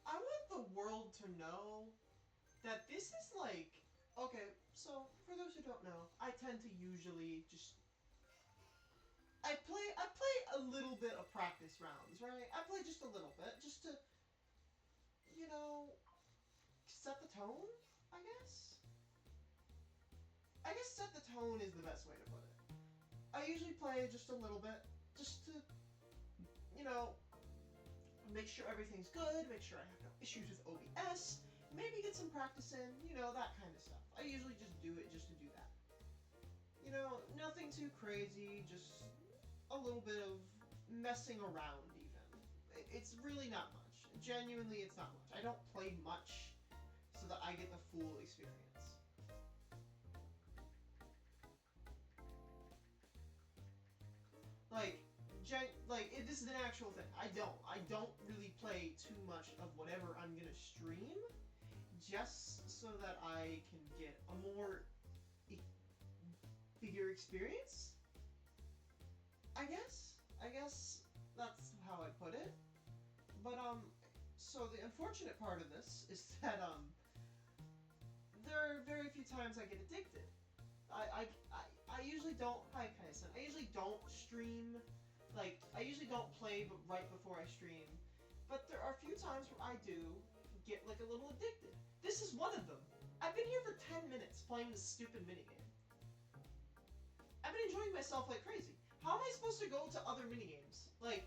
I want the world to know that this is like, okay, so for those who don't know, I tend to usually just, I play a little bit of practice rounds, right? I play just a little bit, just to, you know, set the tone, I guess? I guess set the tone is the best way to put it. I usually play just a little bit, just to, you know, make sure everything's good, make sure I have no issues with OBS, maybe get some practice in, you know, that kind of stuff. I usually just do it just to do that. You know, nothing too crazy, just a little bit of messing around even. It's really not much. Genuinely, it's not much. I don't play much so that I get the full experience. Like, this is an actual thing. I don't really play too much of whatever I'm gonna stream, just so that I can get a more bigger experience. I guess that's how I put it. But so the unfortunate part of this is that there are very few times I get addicted. I usually don't, hi Kaisen, I usually don't stream, like, I usually don't play but right before I stream, but there are a few times where I do get, like, a little addicted. This is one of them. I've been here for 10 minutes playing this stupid minigame. I've been enjoying myself like crazy. How am I supposed to go to other minigames? Like,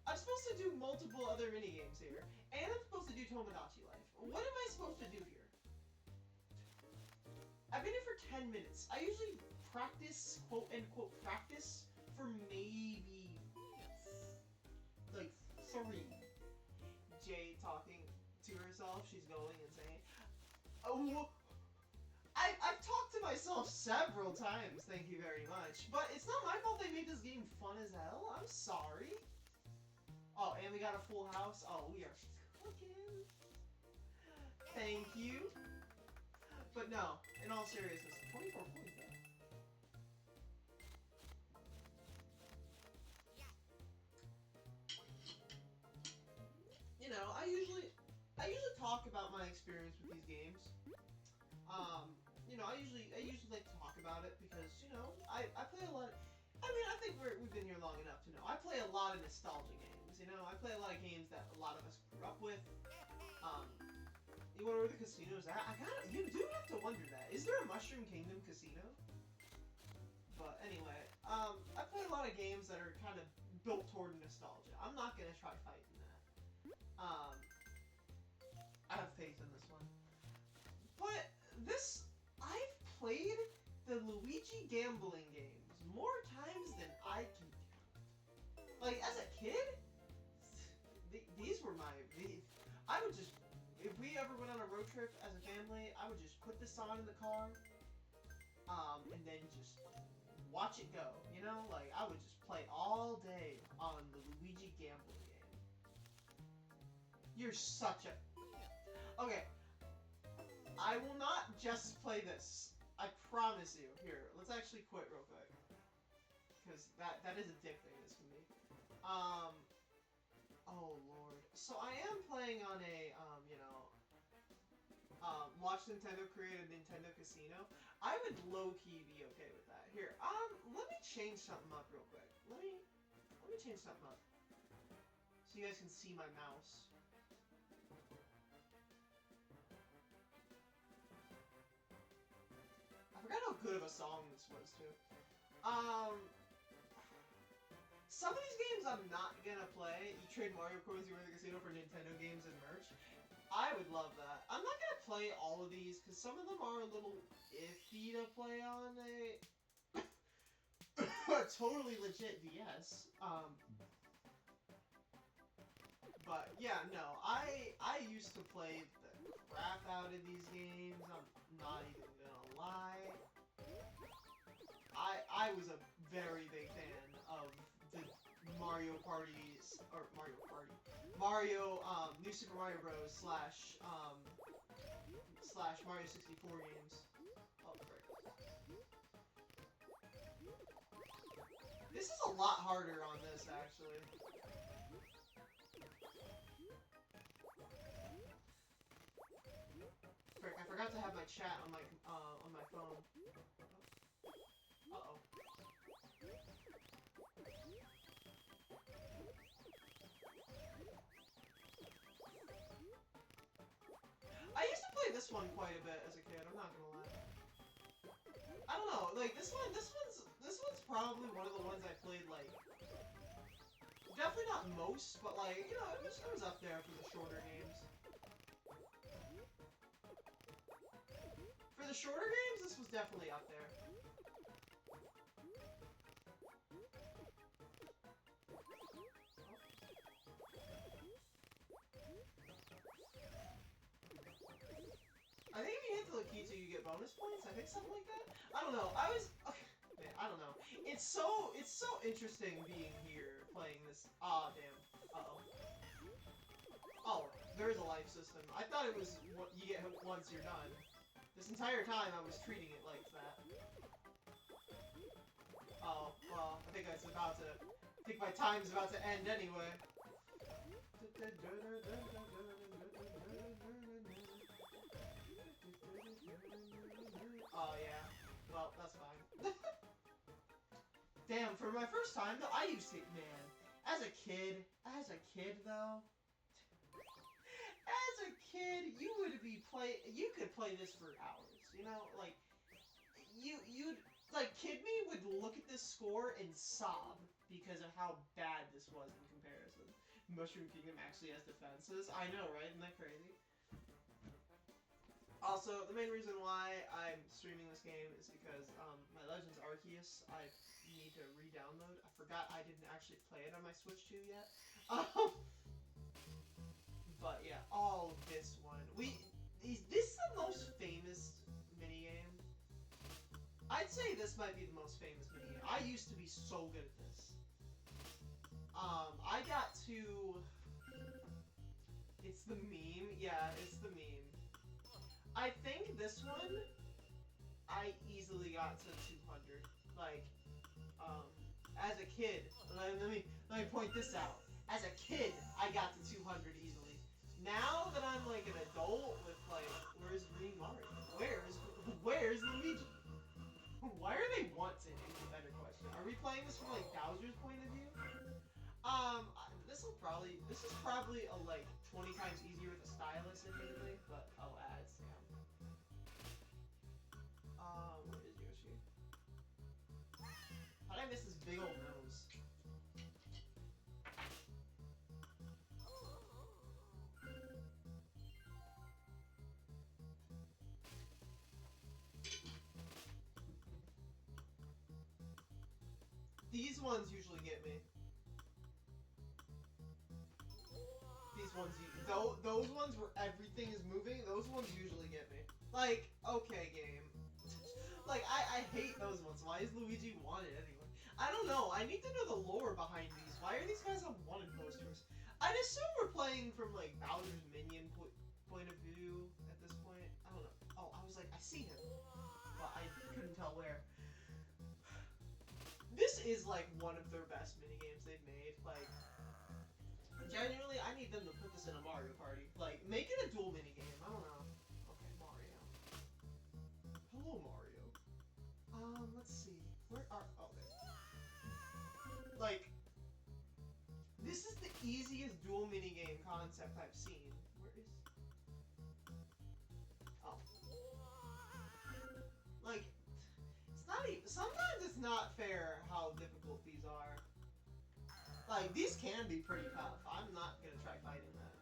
I'm supposed to do multiple other minigames here, and I'm supposed to do Tomodachi Life. What am I supposed to do here? I've been here for 10 minutes. I usually practice, quote-unquote practice, for maybe, like, 3. Jade talking to herself, she's going and saying, oh, I've talked to myself several times, thank you very much, but it's not my fault they made this game fun as hell, I'm sorry. Oh, and we got a full house. Oh, we are cooking. Thank you. But no, in all seriousness, 24 points though. You know, I usually talk about my experience with these games. You know, I usually like to talk about it because, you know, I play a lot of, I mean, I think we've been here long enough to know. I play a lot of nostalgia games, you know? I play a lot of games that a lot of us grew up with. You wonder where the casino's at? You do have to wonder that. Is there a Mushroom Kingdom casino? But anyway, I play a lot of games that are kind of built toward nostalgia. I'm not gonna try fighting that. I have faith in this one. But I've played the Luigi gambling games more times than I can count. Like, as a kid, these were I would just, if we ever went on a road trip as a family, I would just put this on in the car, and then just watch it go, you know? Like, I would just play all day on the Luigi gambling game. You're such a... Okay. I will not just play this. I promise you. Here, let's actually quit real quick. Because that is addicting, this can be. Oh lord. So I am playing on a, you know, watch Nintendo create a Nintendo Casino. I would low-key be okay with that. Here, let me change something up real quick. Let me change something up. So you guys can see my mouse. I forgot how good of a song this was, too. Some of these games I'm not gonna play. You trade Mario coins, you win the casino for Nintendo games and merch. I would love that. I'm not gonna play all of these, because some of them are a little iffy to play on a totally legit DS. But yeah, no, I used to play the crap out of these games. I'm not even gonna lie. I was a very big fan of the Mario Parties, or Mario, New Super Mario Bros. slash Mario 64 games. Oh, frick. This is a lot harder on this, actually. frick, I forgot to have my chat on my phone. Uh-oh. I used to play this one quite a bit as a kid, I'm not gonna lie. I don't know, like, this one's probably one of the ones I played, like, definitely not most, but, like, you know, it was up there for the shorter games. For the shorter games, this was definitely up there. I think if you hit the Lakitu, you get bonus points. I think something like that. I don't know. Man, I don't know. It's so interesting being here playing this. Ah, damn. Uh-oh. Oh, there is a life system. I thought it was what you get once you're done. This entire time I was treating it like that. Oh, well, I think my time's about to end anyway. Oh, yeah. Well, that's fine. Damn, for my first time, though, I used to, man, as a kid, though, as a kid, you could play this for hours, you know? Like, Kid Me would look at this score and sob because of how bad this was in comparison. Mushroom Kingdom actually has defenses. I know, right? Isn't that crazy? Also, the main reason why I'm streaming this game is because my Legends Arceus I need to re-download. I forgot I didn't actually play it on my Switch 2 yet. But yeah, this one. This is the most famous minigame. I'd say this might be the most famous minigame. I used to be so good at this. I got to... It's the meme. Yeah, it's the meme. I think this one, I easily got to 200. Like, as a kid, let me point this out. As a kid, I got to 200 easily. Now that I'm like an adult with like, where's Green Mario? Where's Luigi? Why are they wanted? Is a better question. Are we playing this from like Bowser's point of view? This is probably a like 20 times easier with a stylus, admittedly, but oh, ads, damn. Where is Yoshi? How did I miss his big old nose? These ones usually get me. These ones, those ones where everything is moving, those ones usually get me. Like, okay, game. Like, I hate those ones. Why is Luigi wanted anyway? I don't know. I need to know the lore behind these. Why are these guys on wanted posters? I'd assume we're playing from, like, Bowser's minion point of view at this point. I don't know. Oh, I was like, I see him. But I couldn't tell where. This is, like, one of their best minigames they've made. Like, genuinely, I need them to put this in a Mario Party. Like, make it a dual minigame. I don't know. Okay, Mario. Hello, Mario. Let's see. Where are... Oh, there. Like, this is the easiest dual minigame concept I've seen. Where is... Oh. Like, it's not even... Sometimes it's not fair how difficult these are. Like, these can be pretty tough. I'm not gonna try fighting that.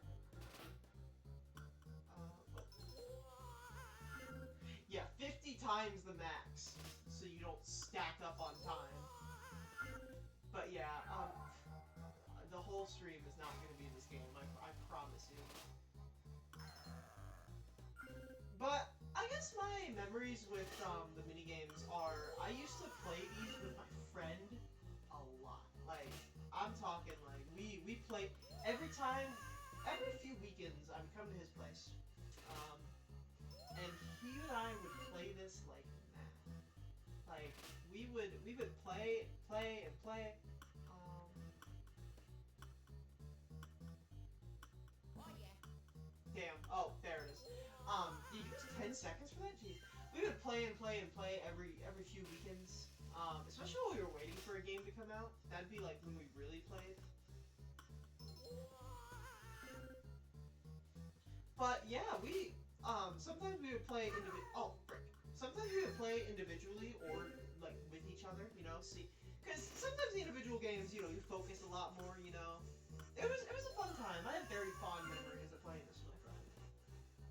Yeah, 50 times the max, so you don't stack up on time. But yeah, the whole stream is not gonna be this game, I promise you. But I guess my memories with the minigames are, I used to play these with my friend a lot. Like, I'm talking like, we play every few weekends I would come to his place. And he and I would play this like mad. Like, we would play and play. Oh yeah. Damn. Oh, there it is. You can just 10 seconds for that? Jeez. We would play and play and play every few weekends. Especially when we were waiting for a game to come out. That'd be like when we really played. But yeah, we sometimes we would play sometimes we would play individually or like with each other. You know, see, because sometimes the individual games, you know, you focus a lot more. You know, it was a fun time. I have very fond memories of playing this with my friend.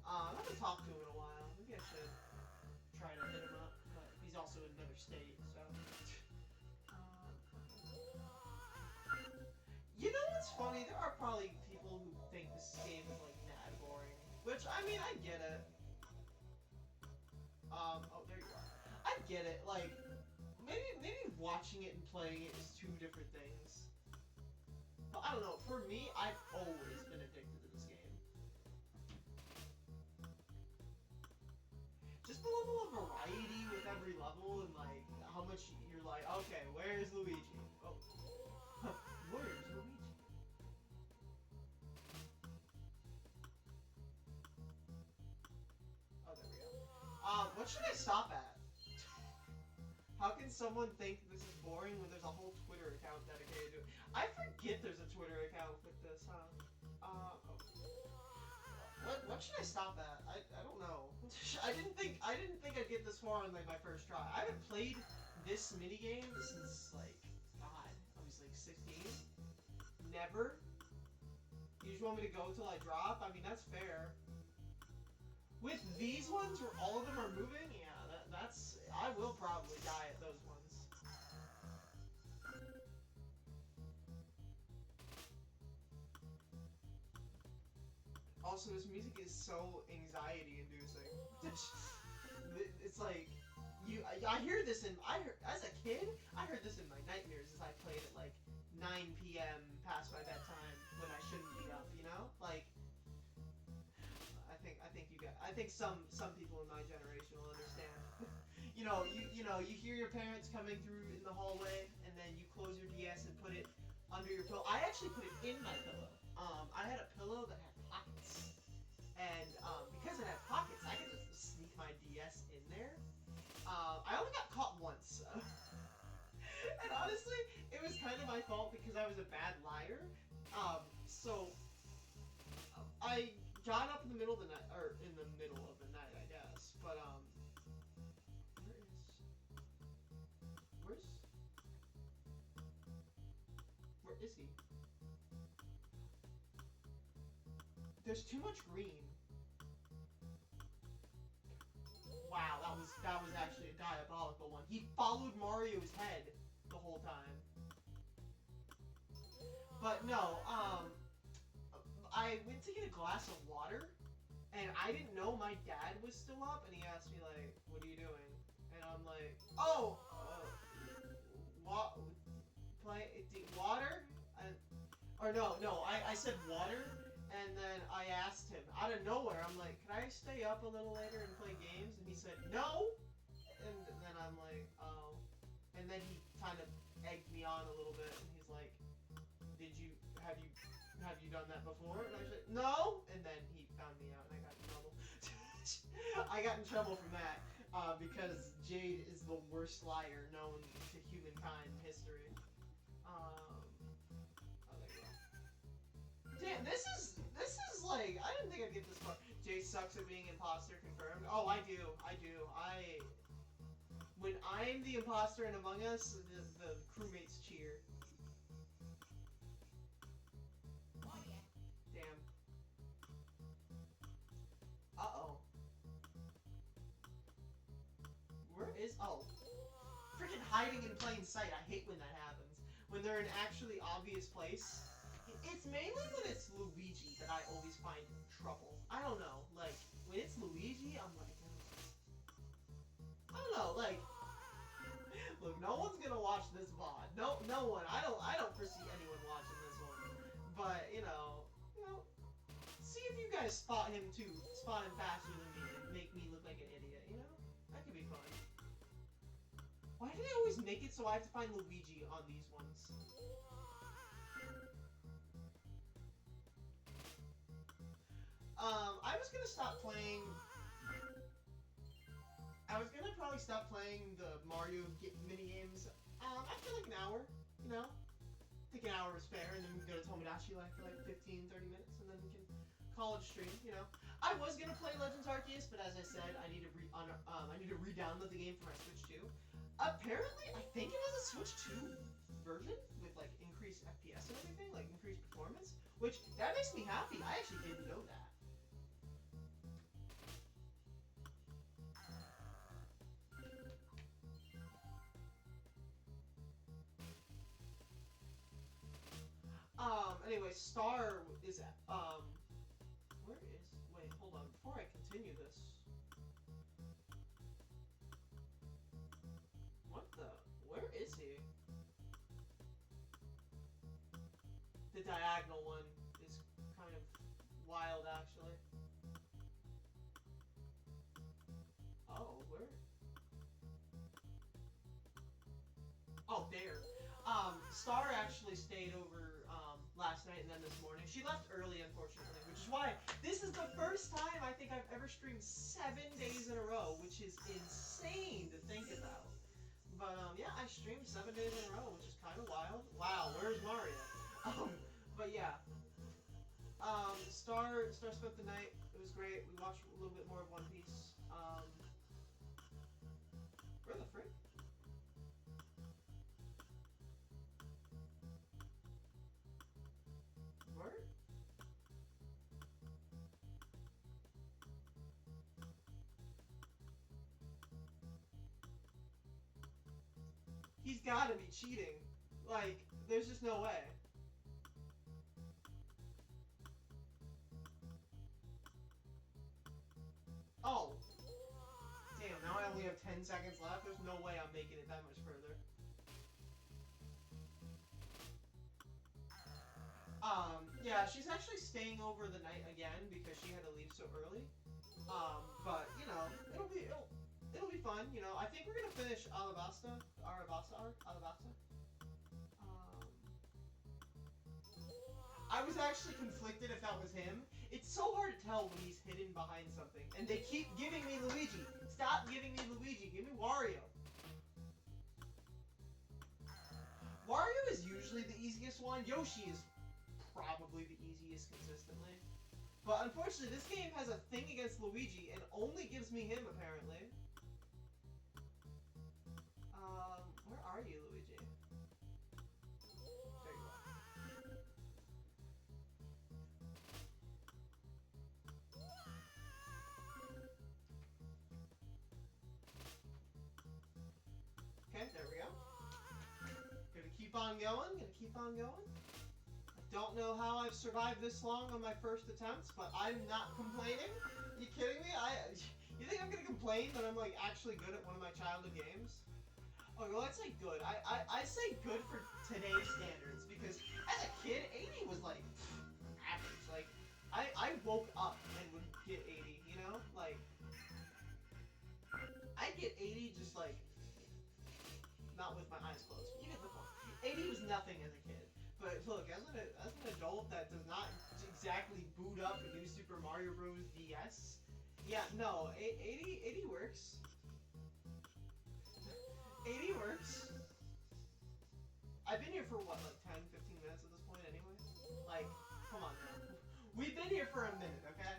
I haven't talked to him in a while. Maybe I should try to hit him up, but he's also in another state, so. You know what's funny? There are probably people who think this game is like mad boring. Which I mean, I get it. Oh, there you are. I get it. Like, maybe watching it and playing it is two different things. But I don't know. For me, I've always been addicted to this game. Just the level of variety with every level and like how much you're like, okay, where's Luigi? Oh, where's Luigi? Oh, there we go. What should I stop at? How can someone think this is boring when there's a whole Twitter account dedicated to it? I forget there's a Twitter account with this, huh? Oh. What should I stop at? I don't know. I didn't think I'd get this far on like my first try. I haven't played this minigame since like God, I was like 16. Never. You just want me to go till I drop? I mean that's fair. With these ones where all of them are moving, yeah, that's I will probably die at those ones. Also, this music is so anxiety-inducing. It's like I hear this as a kid. I heard this in my nightmares as I played at like 9 p.m. past my bedtime when I shouldn't be up. You know, like I think some people in my generation will understand. You hear your parents coming through in the hallway, and then you close your DS and put it under your pillow. I actually put it in my pillow. I had a pillow that had pockets, and because it had pockets, I could just sneak my DS in there. I only got caught once, and honestly, it was kind of my fault because I was a bad liar. So I got up in the middle of the night, or in the middle of the night, I guess. But where's where is he? There's too much green. Wow, that was actually a diabolical one. He followed Mario's head the whole time. But no, I went to get a glass of water, and I didn't know my dad was still up, and he asked me like, "What are you doing?" And I'm like, "Oh, what? Play water?" Or no, I said water, and then I asked him out of nowhere. I'm like, "Can I stay up a little later and play games?" And he said, "No." And then I'm like, "Oh," and then he kind of egged me on a little bit, and he's like, have you done that before?" And I said, "No." And then he found me out, and I got in trouble. I got in trouble from that because Jade is the worst liar known to humankind in history. Oh, there you go. Damn, this is like I didn't think I'd get this far. Jade sucks at being imposter confirmed. Oh, I do. When I'm the imposter in Among Us, the crewmates cheer. Damn. Uh-oh. Where is... Oh. Freaking hiding in plain sight. I hate when that happens. When they're in actually obvious place. It's mainly when it's Luigi that I always find trouble. I don't know. Like, when it's Luigi, I'm like... I don't know, like... Look, no one's gonna watch this VOD. No one. I don't foresee anyone watching this one. But, you know, see if you guys spot him too. Spot him faster than me and make me look like an idiot, you know? That could be fun. Why do they always make it so I have to find Luigi on these ones? I was gonna stop playing I was gonna probably stop playing the Mario mini games after like an hour, you know? Take an hour to spare, and then we can go to Tomodachi Life for like 15, 30 minutes, and then we can call it a stream, you know? I was gonna play Legends Arceus, but as I said, I need to re-download the game for my Switch 2. Apparently, I think it has a Switch 2 version with like increased FPS and everything, like increased performance, which that makes me happy. I actually didn't know that. Anyway, Star is, where is, wait, hold on, before I continue this. What the, where is he? The diagonal one is kind of wild, actually. Oh, where? Oh, there. Star actually stayed over last night and then this morning. She left early, unfortunately, which is why this is the first time I think I've ever streamed 7 days in a row, which is insane to think about. But yeah, I streamed 7 days in a row, which is kind of wild. Wow, where's Mario? But yeah, Star spent the night. It was great. We watched a little bit more of One Piece. Where the frick? Where? He's gotta be cheating. Like, there's just no way. Oh. Damn, now I only have 10 seconds left. There's no way I'm making it that much further. Yeah, she's actually staying over the night again because she had to leave so early. But, you know, it'll be fun, you know. I think we're gonna finish Alabasta arc, Alabasta. Um, I was actually conflicted if that was him. It's so hard to tell when he's hidden behind something. And they keep giving me Luigi. Stop giving me Luigi. Give me Wario. Wario is usually the easiest one. Yoshi is probably the easiest consistently. But unfortunately, this game has a thing against Luigi and only gives me him, apparently. Where are you, Luigi? There you are. Okay, there we go. Gonna keep on going, gonna keep on going. Don't know how I've survived this long on my first attempts, but I'm not complaining. You kidding me? You think I'm gonna complain that I'm like actually good at one of my childhood games? Oh, well, let's say good. I say good for today's standards because as a kid, 80 was like average. Like I woke up and would get 80. You know, like I'd get 80 just like not with my eyes closed. But you get the point. 80 was nothing as a kid. But look, as an adult that does not exactly boot up a new Super Mario Bros. DS, yeah, no, 80 works. 80 works. I've been here for what, like 10, 15 minutes at this point anyway? Like, come on now. We've been here for a minute, okay?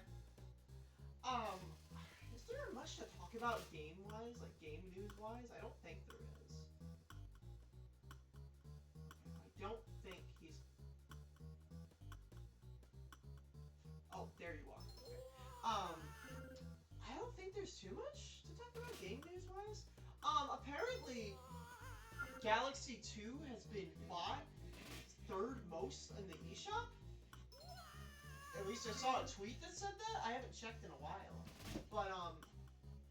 Is there much to talk about game-wise, like game news-wise? I don't think there is. I don't think he's... Oh, there you are. Okay. I don't think there's too much to talk about game news-wise. Apparently, Galaxy 2 has been bought third most in the eShop. At least I saw a tweet that said that. I haven't checked in a while. But,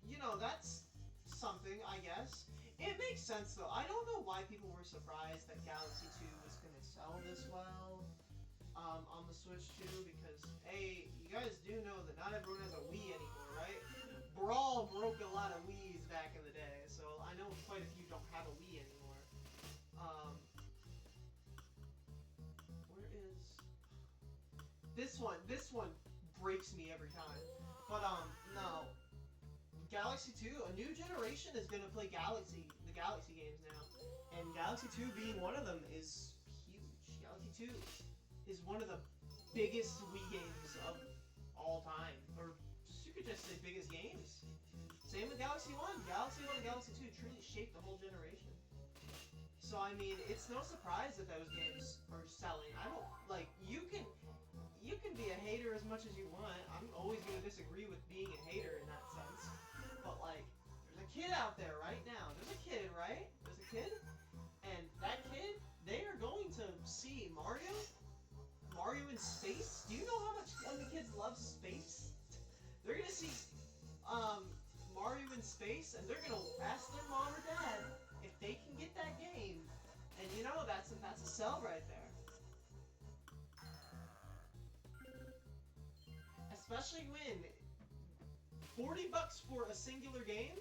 you know, that's something, I guess. It makes sense, though. I don't know why people were surprised that Galaxy 2 was going to sell this well on the Switch 2, because, hey, you guys do know that not everyone has a Wii anymore, right? Brawl broke a lot of Wiis back in the day, so I know quite a few don't have a Wii anymore. Where is... This one breaks me every time. But, no. Galaxy 2, a new generation is gonna play the Galaxy games now. And Galaxy 2 being one of them is huge. Galaxy 2 is one of the biggest Wii games of all time. Or you could just say biggest games. Same with Galaxy 1. Galaxy 1 and Galaxy 2 truly shaped the whole generation. So, I mean, it's no surprise that those games are selling. I don't, like, you can be a hater as much as you want. I'm always going to disagree with being a hater in that sense. But, like, there's a kid out there right now. There's a kid, right? There's a kid. And that kid, they are going to see Mario in space. Do you know how much the kids love space? They're going to see Mario in space, and they're going to ask their mom or dad if they can get that game. And you know, that's a sell right there. Especially when $40 for a singular game,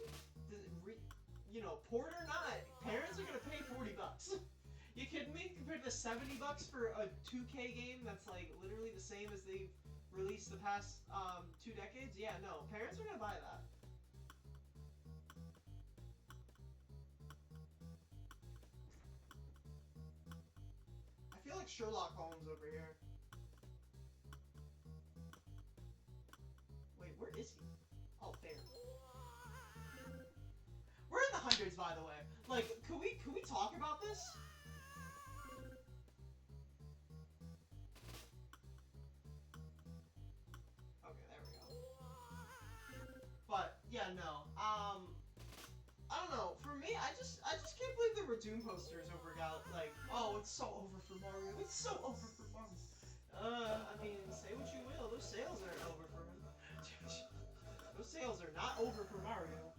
you know, port or not, parents are gonna pay $40. You kidding me? Compared to $70 for a 2K game that's like literally the same as they've released the past 2 decades? Yeah, no, parents are gonna buy that. I feel like Sherlock Holmes over here. Wait, where is he? Oh, there. We're in the hundreds, by the way. Like, could we talk about this? Okay, there we go. But yeah, no. I don't know. For me, I just can't believe there were Doom posters over like, oh, it's so over for Mario. It's so over for Mario. I mean, say what you will. Those sales aren't over for him. Those sales are not over for Mario.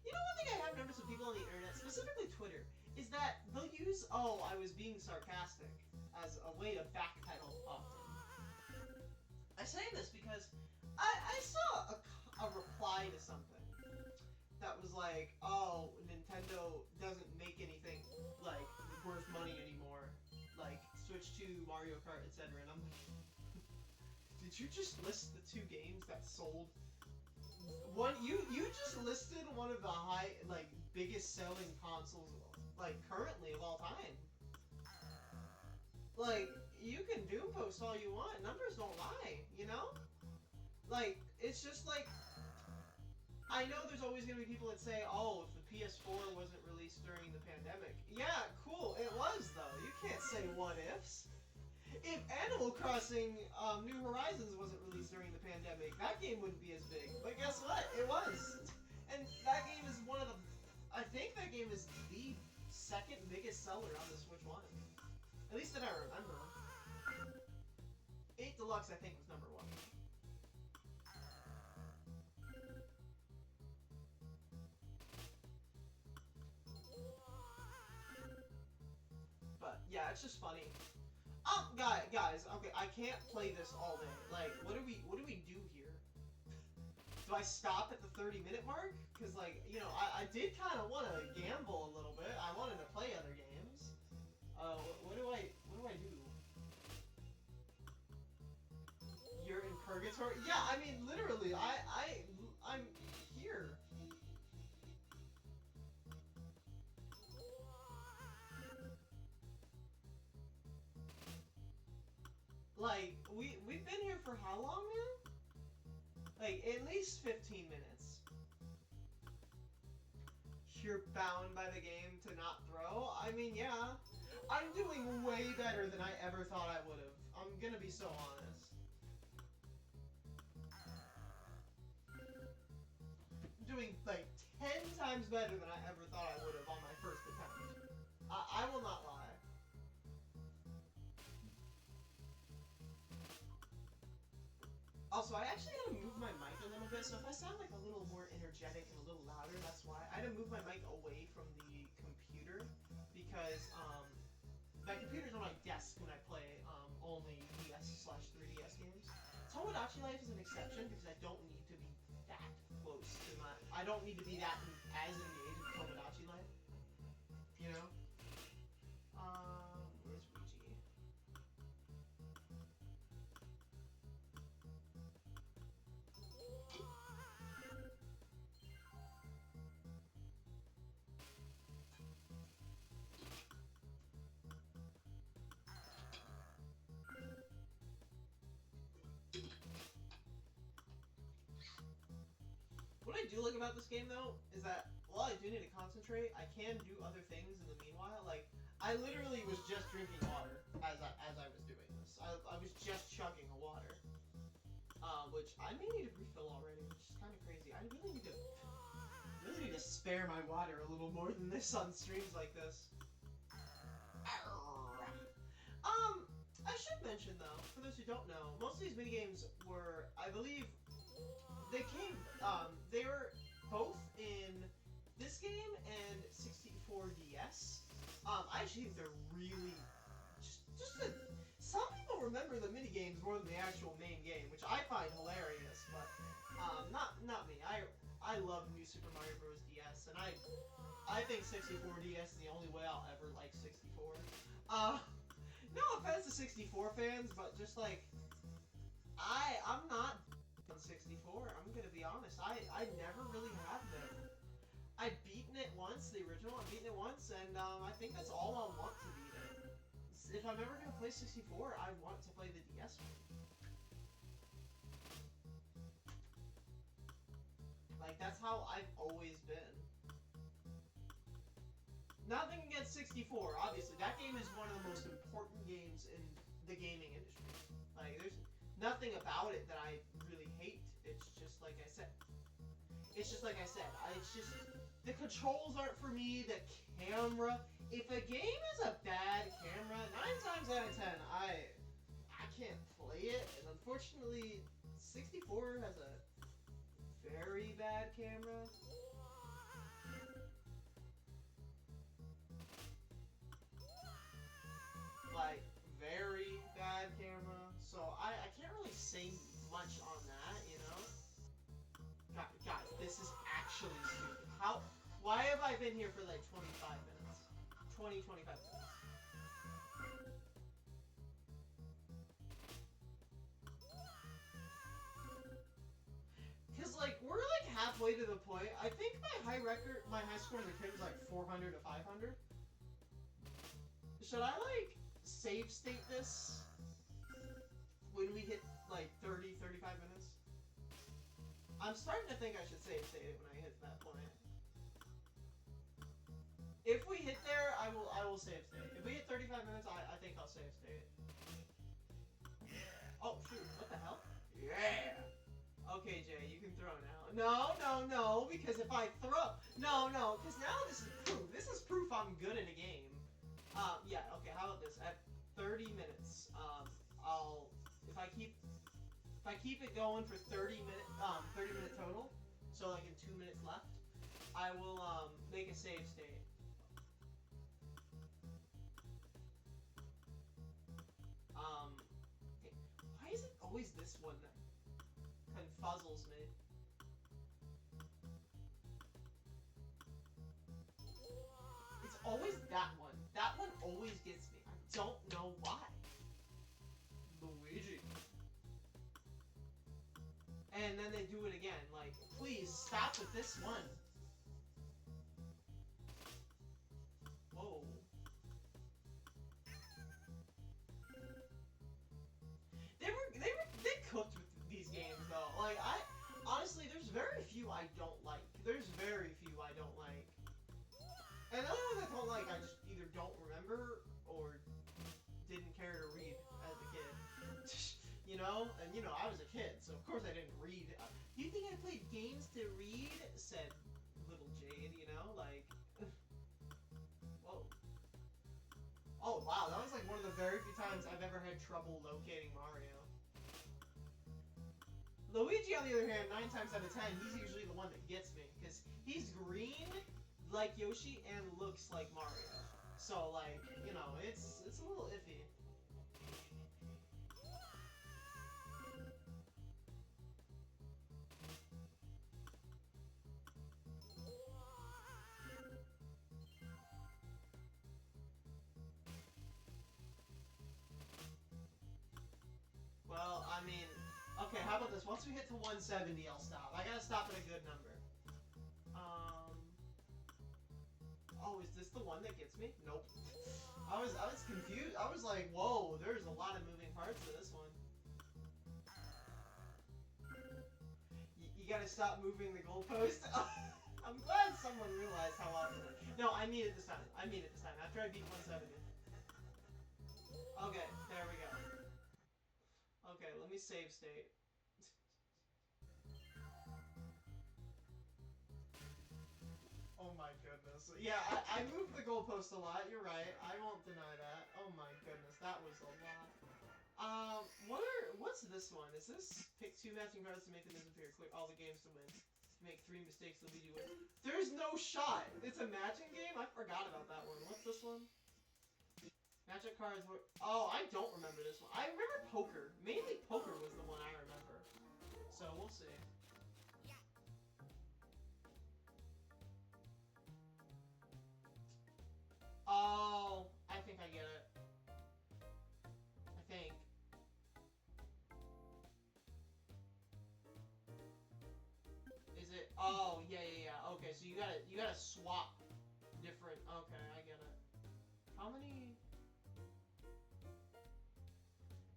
You know, one thing I have noticed with people on the internet, specifically Twitter, is that they'll use, oh, I was being sarcastic, as a way to backpedal often. I say this because I saw a reply to something that was like, oh, Nintendo doesn't make anything, like, worth money anymore. Like, switch to Mario Kart, etc. And I'm like, did you just list the 2 games that sold? You just listed one of the biggest selling consoles, like, currently of all time. Like, you can Doom post all you want, numbers don't lie, you know? Like, it's just like, I know there's always going to be people that say, oh, if the PS4 wasn't released during the pandemic. Yeah, cool, it was, though. You can't say what ifs. If Animal Crossing New Horizons wasn't released during the pandemic, that game wouldn't be as big. But guess what? It was. And that game is one of the... I think that game is the second biggest seller on the Switch One. At least that I remember. 8 Deluxe, I think, was number 1. But yeah, it's just funny. Guys, okay, I can't play this all day. Like, what do we do here? Do I stop at the 30-minute mark? Because, like, you know, I did kind of want to gamble a little bit. I wanted to play other games. What do I do? You're in purgatory? Yeah, I mean, literally, I'm here. Like, we've been here for how long now? Like, at least 15 minutes. You're bound by the game to not throw? I mean, yeah. I'm doing way better than I ever thought I would have. I'm gonna be so honest. I'm doing, like, 10 times better than I ever thought I would have on my first attempt. I will not lie. Also, I actually had to move my mic a little bit, so if I sound like a little more energetic and a little louder, that's why. I had to move my mic away from the computer, because, my computer's on my desk when I play, only DS/3DS games. Tomodachi Life is an exception, because I don't need to be that close to I don't need to be that as engaged with Tomodachi Life. You know? Where's Luigi? I do like about this game though is that while I do need to concentrate, I can do other things in the meanwhile. Like I literally was just drinking water as I was doing this. I was just chugging the water, which I may need to refill already, which is kind of crazy. I really need to spare my water a little more than this on streams like this. I should mention though, for those who don't know, most of these minigames were, I believe, they were both in this game and 64 DS. I actually think they're really, some people remember the minigames more than the actual main game, which I find hilarious, but, not me. I love New Super Mario Bros. DS, and I think 64 DS is the only way I'll ever like 64. No offense to 64 fans, but just like, I'm not on 64, I'm gonna be honest. I never really have been. I've beaten it once, the original, I've beaten it once, and I think that's all I'll want to beat it. If I'm ever gonna play 64, I want to play the DS one. Like, that's how I've always been. Nothing against 64, obviously. That game is one of the most important games in the gaming industry. Like, there's nothing about it that I really hate. It's just like I said. It's just, the controls aren't for me, the camera. If a game has a bad camera, 9 times out of 10, I can't play it. And unfortunately, 64 has a very bad camera. Like, very bad camera. So I can't really say much on that, you know? Guys, this is actually stupid. Why have I been here for like 25 minutes? 25 minutes. Cause like, we're like halfway to the point. I think my high score in the kid was like 400 to 500. Should I like save state this when we hit like 30, 35 minutes? I'm starting to think I should save state it when I hit that point. If we hit there, I will save state. If we hit 35 minutes, I think I'll save state. Oh shoot, what the hell? Yeah! Okay, Jay, you can throw now. No, because if I throw... No, because now this is proof. This is proof I'm good in a game. Yeah, okay, how about this? At 30 minutes, if I keep it going for 30 minute total, so like in 2 minutes left, I will, make a save state. Why is it always this one that confuzzles me? It's always that one. That one always gets me. I don't know why. Luigi. And then they do it again. Like, please stop with this one. Whoa. They cooked with these games though. Like, honestly, there's very few I don't like. And the other ones I don't like, I just either don't remember or didn't care to read as a kid. You know? And you know, I was a kid, so of course I didn't read. Do you think I played games to read? Said little Jade, you know? Like, whoa. Oh wow, that was like one of the very few times I've ever had trouble locating Mario. Luigi, on the other hand, 9 times out of 10, he's usually the one that gets me, because he's green like Yoshi and looks like Mario. So, like, you know, it's a little iffy. Well, I mean, okay, how about this? Once we hit to 170, I'll stop. I gotta stop at a good number. Oh, is this the one that gets me? Nope. I was confused. I was like, whoa, there's a lot of moving parts to this one. You You gotta stop moving the goalpost. I'm glad someone realized how often. No, I mean it this time. I mean it this time. After I beat 170. Okay, there we go. Okay, let me save state. Oh my goodness. Yeah, I moved the goalpost a lot. You're right. I won't deny that. Oh my goodness, that was a lot. What's this one? Is this pick 2 matching cards to make them disappear? Clear all the games to win. Make 3 mistakes to lead you win. There's no shot. It's a matching game. I forgot about that one. What's this one? Matchup cards were. Oh, I don't remember this one. I remember poker. Mainly poker was the one I remember. So we'll see. Oh, I think I get it. I think. Is it? Oh, yeah. Okay, so you gotta swap different. Okay, I get it. How many?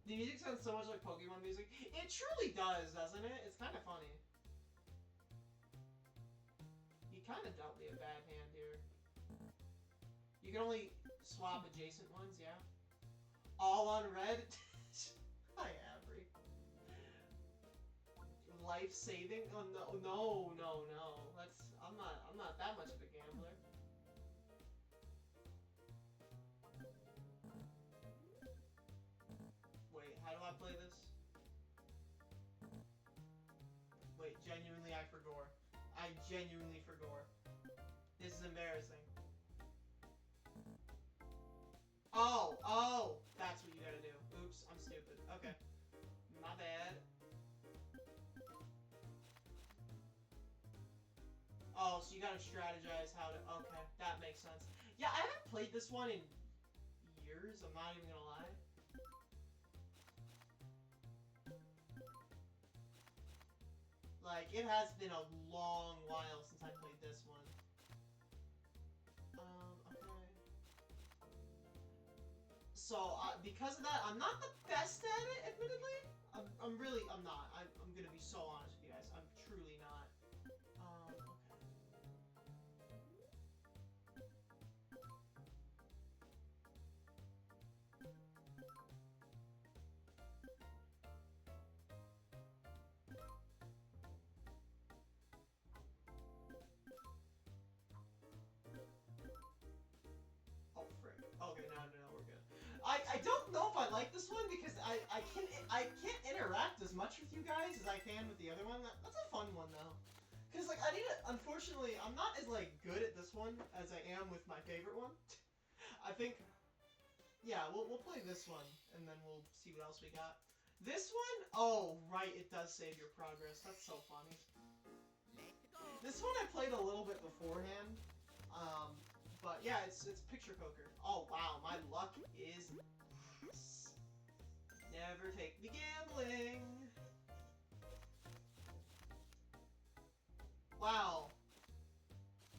The music sounds so much like Pokemon music. It truly does, doesn't it? It's kind of funny. You kind of dealt me a bad hand here. You can only swap adjacent ones, yeah? All on red? Hi, Avery. Life saving? Oh no. I'm not that much of a gambler. Wait, how do I play this? Wait, genuinely I forgot. I genuinely forgot. This is embarrassing. Oh, that's what you gotta do. Oops, I'm stupid. Okay. My bad. Oh, so you gotta strategize how to... Okay, that makes sense. Yeah, I haven't played this one in years, I'm not even gonna lie. Like, it has been a long while since I played this one. Okay. So, because of that, I'm not the best at it, admittedly. I'm not. I'm gonna be so honest with you guys. I'm truly not. Okay. Oh, frick. Okay, no, we're good. I don't know if I like this one because I can't interact as much with you guys as I can with the other one. That's a fun one though. Cause like I need to, unfortunately, I'm not as like good at this one as I am with my favorite one. I think, yeah, we'll play this one and then we'll see what else we got. This one, oh right, it does save your progress. That's so funny. This one I played a little bit beforehand. But yeah, it's picture poker. Oh wow, my luck is ass. Never take me gambling. Wow.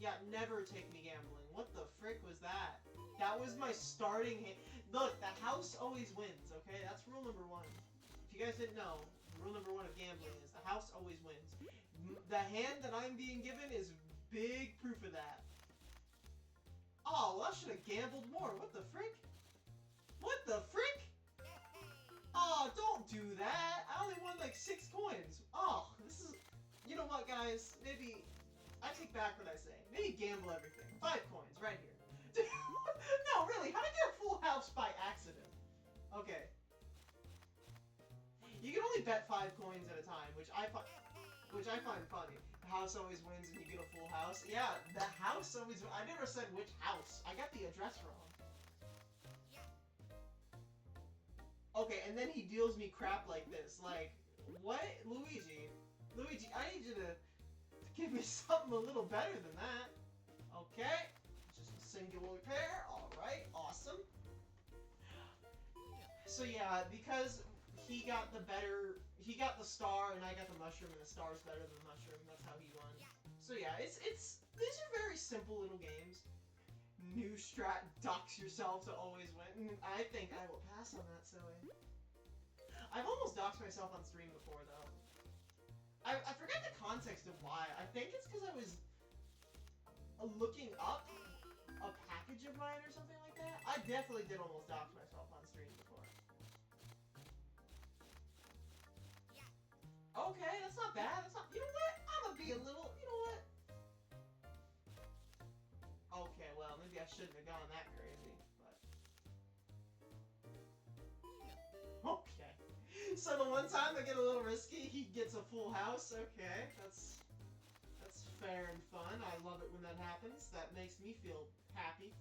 Yeah, never take me gambling. What the frick was that? That was my starting hand. Look, the house always wins, okay? That's rule number 1. If you guys didn't know, rule number 1 of gambling is the house always wins. The hand that I'm being given is big proof of that. Oh, well, I should have gambled more. What the frick? What the frick? Oh, don't do that. I only won like 6 coins. Oh, this is... You know what, guys? Maybe... I take back what I say. Maybe gamble everything. 5 coins, right here. No, really, how did I get a full house by accident? Okay. You can only bet 5 coins at a time, which I find funny. The house always wins and you get a full house. Yeah, the house always... I never said which house. I got the address wrong. Okay, and then he deals me crap like this. Like, what? Luigi, I need you to give me something a little better than that. Okay, just a singular pair. Alright, awesome. So yeah, because he got the star and I got the mushroom and the star's better than the mushroom, that's how he won. So yeah, these are very simple little games. New strat, dox yourself to always win. I think I will pass on that, silly. I've almost doxed myself on stream before, though. I forgot the context of why. I think it's because I was looking up a package of mine or something like that. I definitely did almost dox myself on stream before. Okay, that's not bad. That's not. You know what? I'm gonna be a little. You know what? Okay, well maybe I shouldn't have gone that crazy, but okay. So the one time I get a little risky, he gets a full house. Okay, that's fair and fun. I love it when that happens. That makes me feel happy.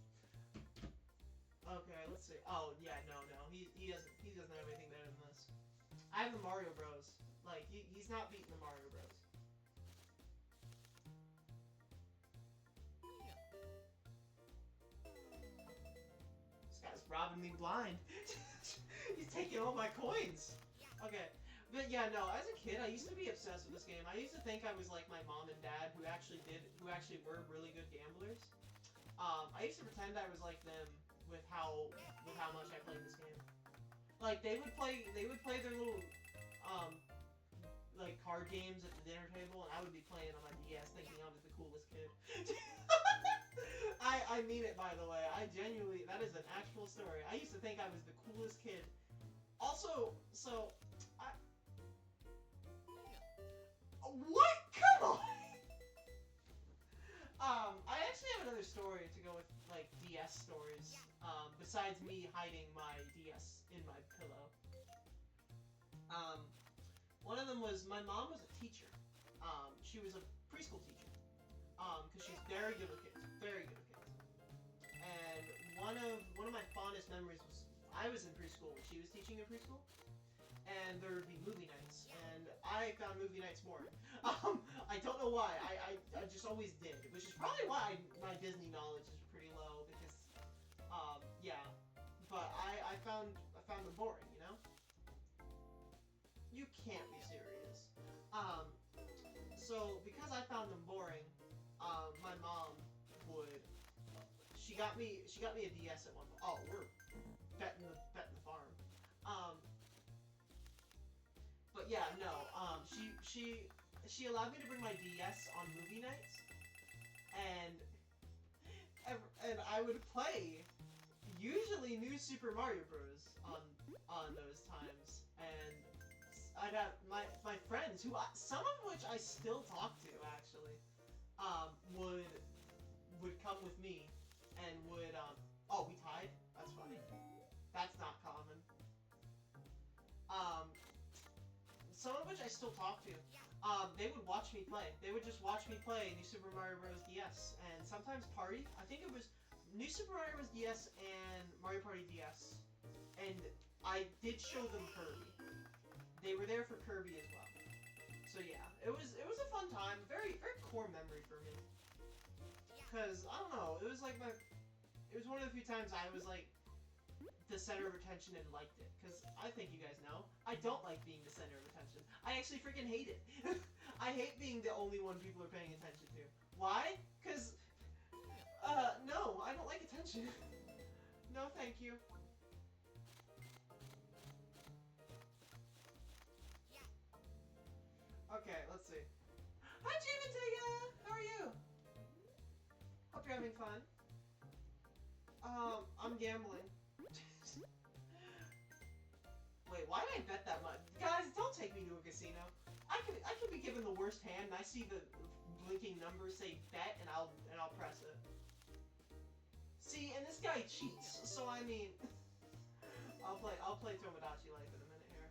Okay, let's see. Oh yeah, no, he doesn't have anything better than this. I have the Mario Bros. Like he's not beating the Mario Bros. This guy's robbing me blind. He's taking all my coins. Okay. But yeah, no, as a kid, I used to be obsessed with this game. I used to think I was like my mom and dad who actually were really good gamblers. I used to pretend I was like them with how much I played this game. Like they would play their little like card games at the dinner table, and I would be playing on my DS thinking I was the coolest kid. I mean it, by the way. I genuinely, that is an actual story. I used to think I was the coolest kid. Also, so I what? Come on. I actually have another story to go with like DS stories. Besides me hiding my DS in my pillow. One of them was my mom was a teacher. She was a preschool teacher. Because she's very good with kids, very good with kids. And one of my fondest memories was I was in preschool when she was teaching in preschool, and there would be movie nights, and I found movie nights boring. I don't know why. I just always did, which is probably why my Disney knowledge is pretty low because, yeah. But I found them boring, you know. You can't be serious. So because I found them boring, my mom would. She got me a DS at one point. Oh, we're betting the farm. But yeah, no. She allowed me to bring my DS on movie nights, and I would play usually New Super Mario Bros. on those times, and I'd have my friends some of which I still talk to actually, would come with me and would oh, we tied? That's funny. That's not common. Some of which I still talk to. They would watch me play. They would just watch me play New Super Mario Bros. DS, and sometimes party. I think it was New Super Mario Bros. DS and Mario Party DS, and I did show them Kirby. They were there for Kirby as well. So yeah, it was a fun time. Very core memory for me. Cause I don't know, it was one of the few times I was like the center of attention and liked it. Cause I think you guys know, I don't like being the center of attention. I actually freaking hate it. I hate being the only one people are paying attention to. Why? Cause, no, I don't like attention. No, thank you. Okay, let's see. Hi, Jade, how are you? Hope you're having fun. I'm gambling. Wait, why did I bet that much? Guys, don't take me to a casino. I could be given the worst hand, and I see the blinking numbers say bet, and I'll press it. See, and this guy cheats. So I mean, I'll play Tomodachi Life in a minute here.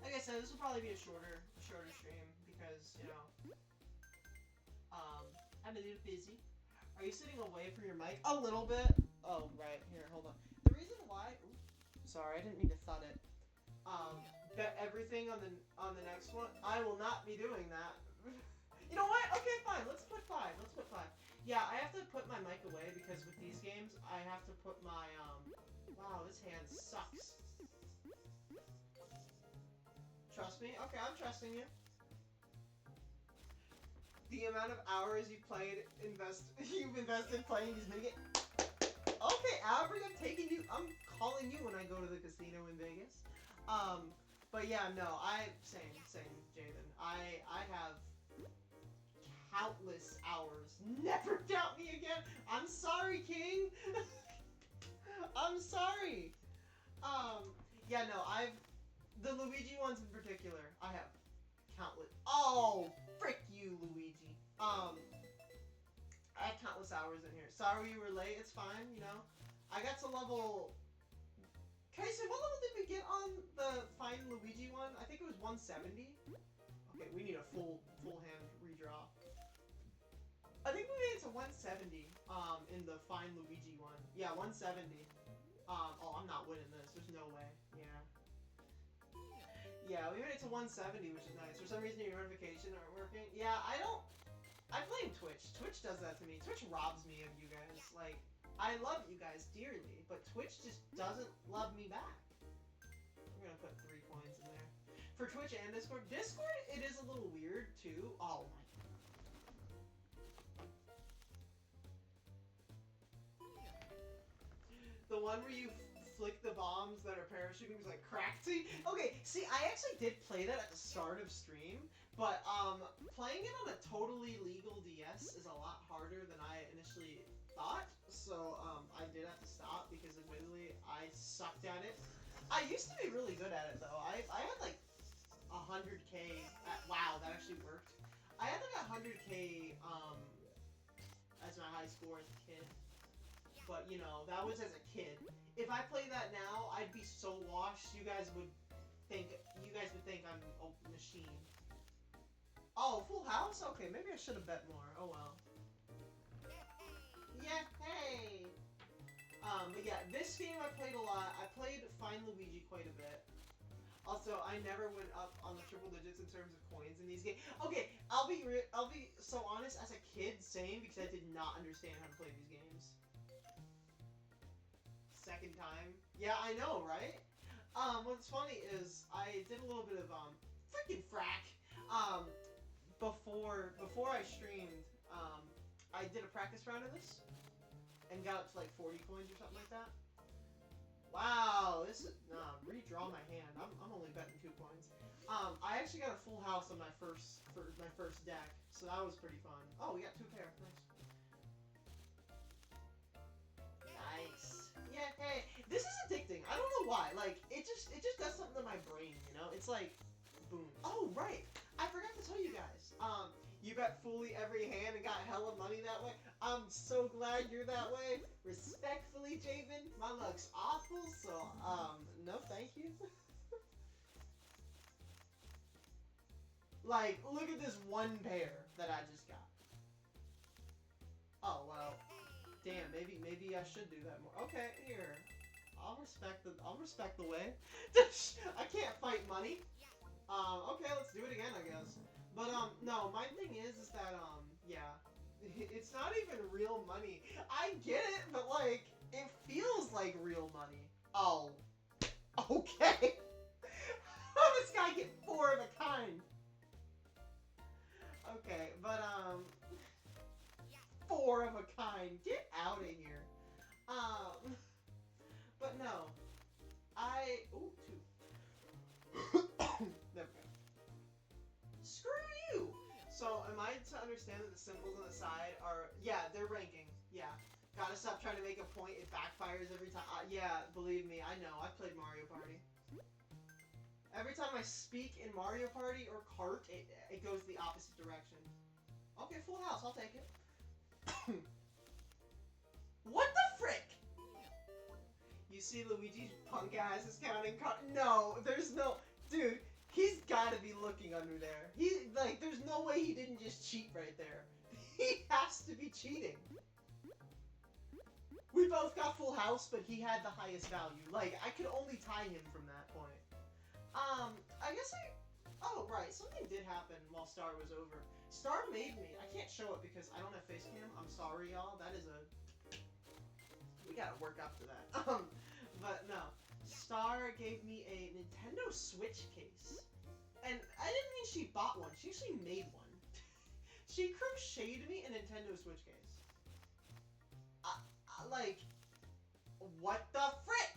Like I said, this will probably be a shorter stream because, you know, I'm a little busy. Are you sitting away from your mic? A little bit. Oh, right. Here, hold on. The reason why... Ooh, sorry, I didn't mean to thud it. Bet everything on the next one. I will not be doing that. You know what? Okay, fine. Let's put 5. Yeah, I have to put my mic away because with these games, I have to put my, Wow, this hand sucks. Trust me? Okay, I'm trusting you. The amount of hours you've invested playing these minigames. Okay, Avery, I'm calling you when I go to the casino in Vegas. But But yeah, no, same, Jaden. I have countless hours. Never doubt me again. I'm sorry, King. I'm sorry. Um, yeah, no, the Luigi ones in particular, I have countless. Oh, frick you, Luigi. I had countless hours in here. Sorry you were late. It's fine. You know, I got to level. Okay, so what level did we get on the Find Luigi one? I think it was 170. Okay, we need a full hand redraw. I think we made it to 170 in the Find Luigi one. Yeah, 170. Oh, I'm not winning this. There's no way. Yeah. Yeah, we made it to 170, which is nice. For some reason, your notifications aren't working. Yeah, I blame Twitch. Twitch does that to me. Twitch robs me of you guys. Like, I love you guys dearly, but Twitch just doesn't love me back. We're gonna put 3 coins in there. For Twitch and Discord. Discord, it is a little weird, too. Oh, my. The one where you flick the bombs that are parachuting is like cracked. Okay, see, I actually did play that at the start of stream, but playing it on a totally legal DS is a lot harder than I initially thought. So I did have to stop because admittedly I sucked at it. I used to be really good at it though. I had like 100k. Wow, that actually worked. I had like 100k as my high score as a kid. But, you know, that was as a kid. If I play that now, I'd be so washed, you guys would think I'm a machine. Oh, full house? Okay, maybe I should have bet more. Oh, well. Yeah, hey! But yeah, this game I played a lot. I played Find Luigi quite a bit. Also, I never went up on the triple digits in terms of coins in these games. Okay, I'll be so honest, as a kid, same, because I did not understand how to play these games. Second time. Yeah, I know, right? What's funny is I did a little bit of freaking frack. Before I streamed, I did a practice round of this and got up to like 40 coins or something like that. Wow, this is redraw my hand. I'm only betting 2 coins. I actually got a full house on my first deck, so that was pretty fun. Oh, we got 2 pair. Nice. Nice. Yeah, hey, this is addicting. I don't know why. Like, it just does something to my brain, you know? It's like, boom. Oh, right. I forgot to tell you guys. You bet fully every hand and got hella money that way. I'm so glad you're that way. Respectfully, Javen, my luck's awful, so, no thank you. Like, look at this 1 pair that I just got. Oh, well. Damn, maybe I should do that more. Okay, here. I'll respect the way. I can't fight money. Okay, let's do it again, I guess. But no, my thing is that yeah, it's not even real money. I get it, but like, it feels like real money. Oh, okay. How does this guy get 4 of a kind? Okay, but 4 of a kind. Get out of here. But no. Ooh, 2. There we go. Screw you! So, am I to understand that the symbols on the side are... Yeah, they're ranking. Yeah. Gotta stop trying to make a point. It backfires every time. Yeah, believe me, I know. I've played Mario Party. Every time I speak in Mario Party or Kart, it goes the opposite direction. Okay, full house. I'll take it. What the frick? You see Luigi's punk ass is counting No, there's no... Dude, he's gotta be looking under there. There's no way he didn't just cheat right there. He has to be cheating. We both got full house, but he had the highest value. Like, I could only tie him from that point. I guess Oh, right, something did happen while Star was over. Star made me. I can't show it because I don't have face cam. I'm sorry, y'all. That is a... We gotta work up to that. But no. Star gave me a Nintendo Switch case. And I didn't mean she bought one. She actually made one. She crocheted me a Nintendo Switch case. Like, what the frick?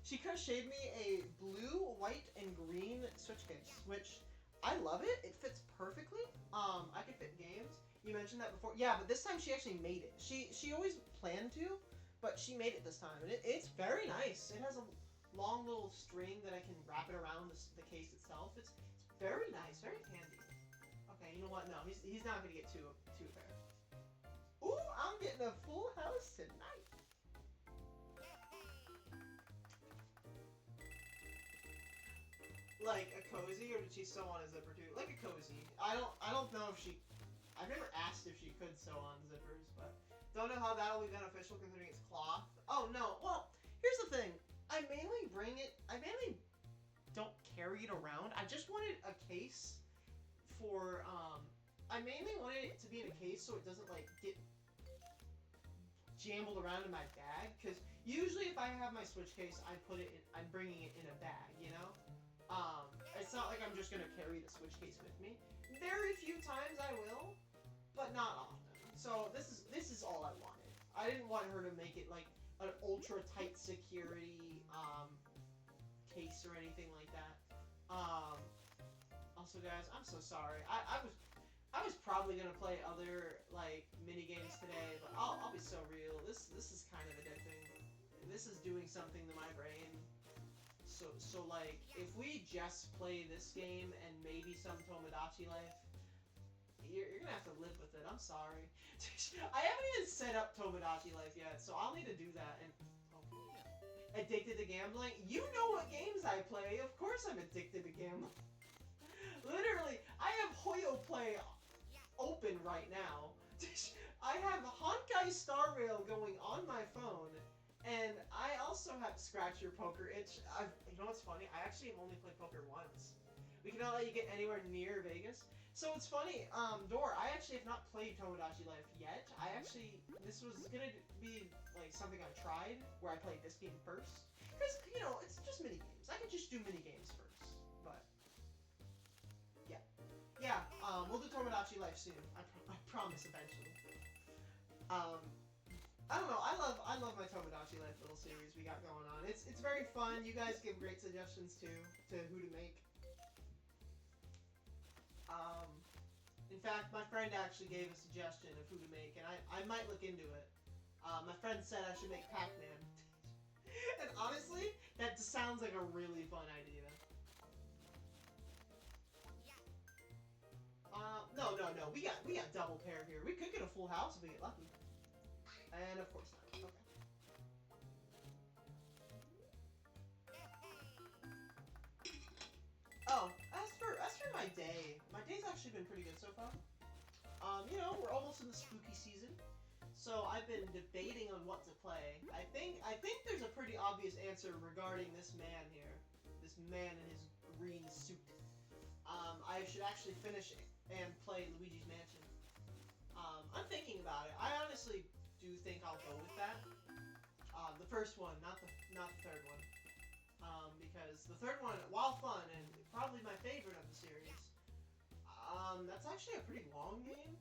She crocheted me a blue, white, and green switch case, which I love it. It fits perfectly. I can fit games. You mentioned that before. Yeah, but this time she actually made it. She always planned to, but she made it this time, and it's very nice. It has a long little string that I can wrap it around the case itself. It's very nice, very handy. Okay, you know what? No, he's not gonna get too fair. Ooh, I'm getting a full house tonight. Like a cozy, or did she sew on a zipper too? Like a cozy. I don't know if she. I've never asked if she could sew on zippers, but don't know how that'll be beneficial considering it's cloth. Oh no. Well, here's the thing. I mainly don't carry it around. I just wanted a case for. I mainly wanted it to be in a case so it doesn't like get jambled around in my bag. Because usually if I have my Switch case, I'm bringing it in a bag. You know. It's not like I'm just gonna carry the Switch case with me. Very few times I will, but not often. So this is all I wanted. I didn't want her to make it like an ultra tight security case or anything like that. Also, guys, I'm so sorry. I was probably gonna play other like mini games today, but I'll be so real. This is kind of addicting. This is doing something to my brain. So like, if we just play this game and maybe some Tomodachi Life, you're gonna have to live with it. I'm sorry. I haven't even set up Tomodachi Life yet, so I'll need to do that. And addicted to gambling? You know what games I play. Of course I'm addicted to gambling. Literally, I have Hoyo Play open right now. I have Honkai Star Rail going on my phone. And I also have Scratch Your Poker Itch. You know what's funny? I actually have only played poker once. We cannot let you get anywhere near Vegas. So it's funny, Dor, I actually have not played Tomodachi Life yet. This was gonna be like something I tried, where I played this game first. Because, you know, it's just mini games. I could just do mini games first. But, yeah. Yeah, we'll do Tomodachi Life soon. I promise eventually. I don't know. I love my Tomodachi Life little series we got going on. It's very fun. You guys give great suggestions too to who to make. In fact, my friend actually gave a suggestion of who to make, and I might look into it. My friend said I should make Pac-Man, and honestly, that sounds like a really fun idea. No. We got double pair here. We could get a full house if we get lucky. And of course not. Okay. Oh, as for my day's actually been pretty good so far. You know, we're almost in the spooky season, so I've been debating on what to play. I think there's a pretty obvious answer regarding this man here, this man in his green suit. I should actually finish and play Luigi's Mansion. I'm thinking about it. I honestly do think I'll go with that. The first one, not the third one. Because the third one, while fun and probably my favorite of the series, that's actually a pretty long game.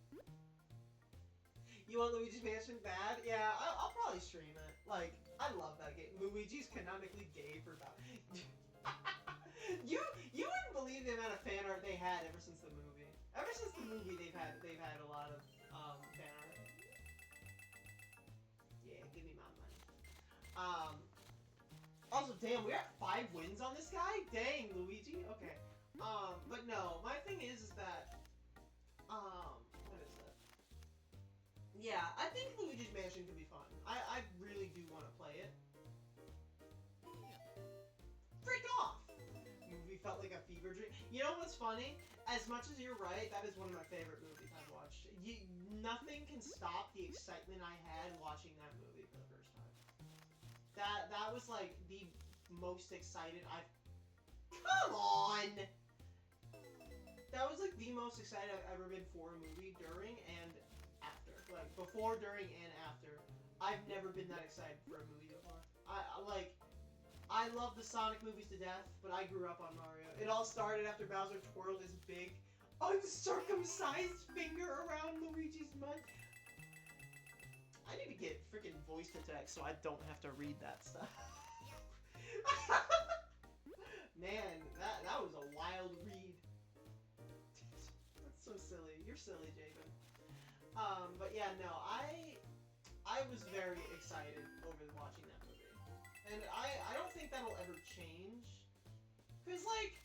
You want Luigi's Mansion bad? Yeah, I'll probably stream it. Like, I love that game. Luigi's canonically gay for about. you wouldn't believe the amount of fan art they had ever since the movie. Ever since the movie, they've had a lot of fan art. Yeah, give me my money. Also, damn, we're at 5 wins on this guy? Dang, Luigi? Okay. But no, my thing is that, what is it? Yeah, I think Luigi's Mansion could be fun. I really do want to play it. Freak off! Movie felt like a fever dream. You know what's funny? As much as you're right, that is one of my favorite movies I've watched. Nothing can stop the excitement I had watching that movie for the first time. That was like the most excited I've... Come on! That was like the most excited I've ever been for a movie during and after. Like, before, during, and after. I've never been that excited for a movie before. I love the Sonic movies to death, but I grew up on Mario. It all started after Bowser twirled his big, uncircumcised finger around Luigi's mud. I need to get freaking voice to text so I don't have to read that stuff. Man, that was a wild read. That's so silly. You're silly, Jaden. But yeah, no, I was very excited over watching that movie, and I don't think that'll ever change, cause like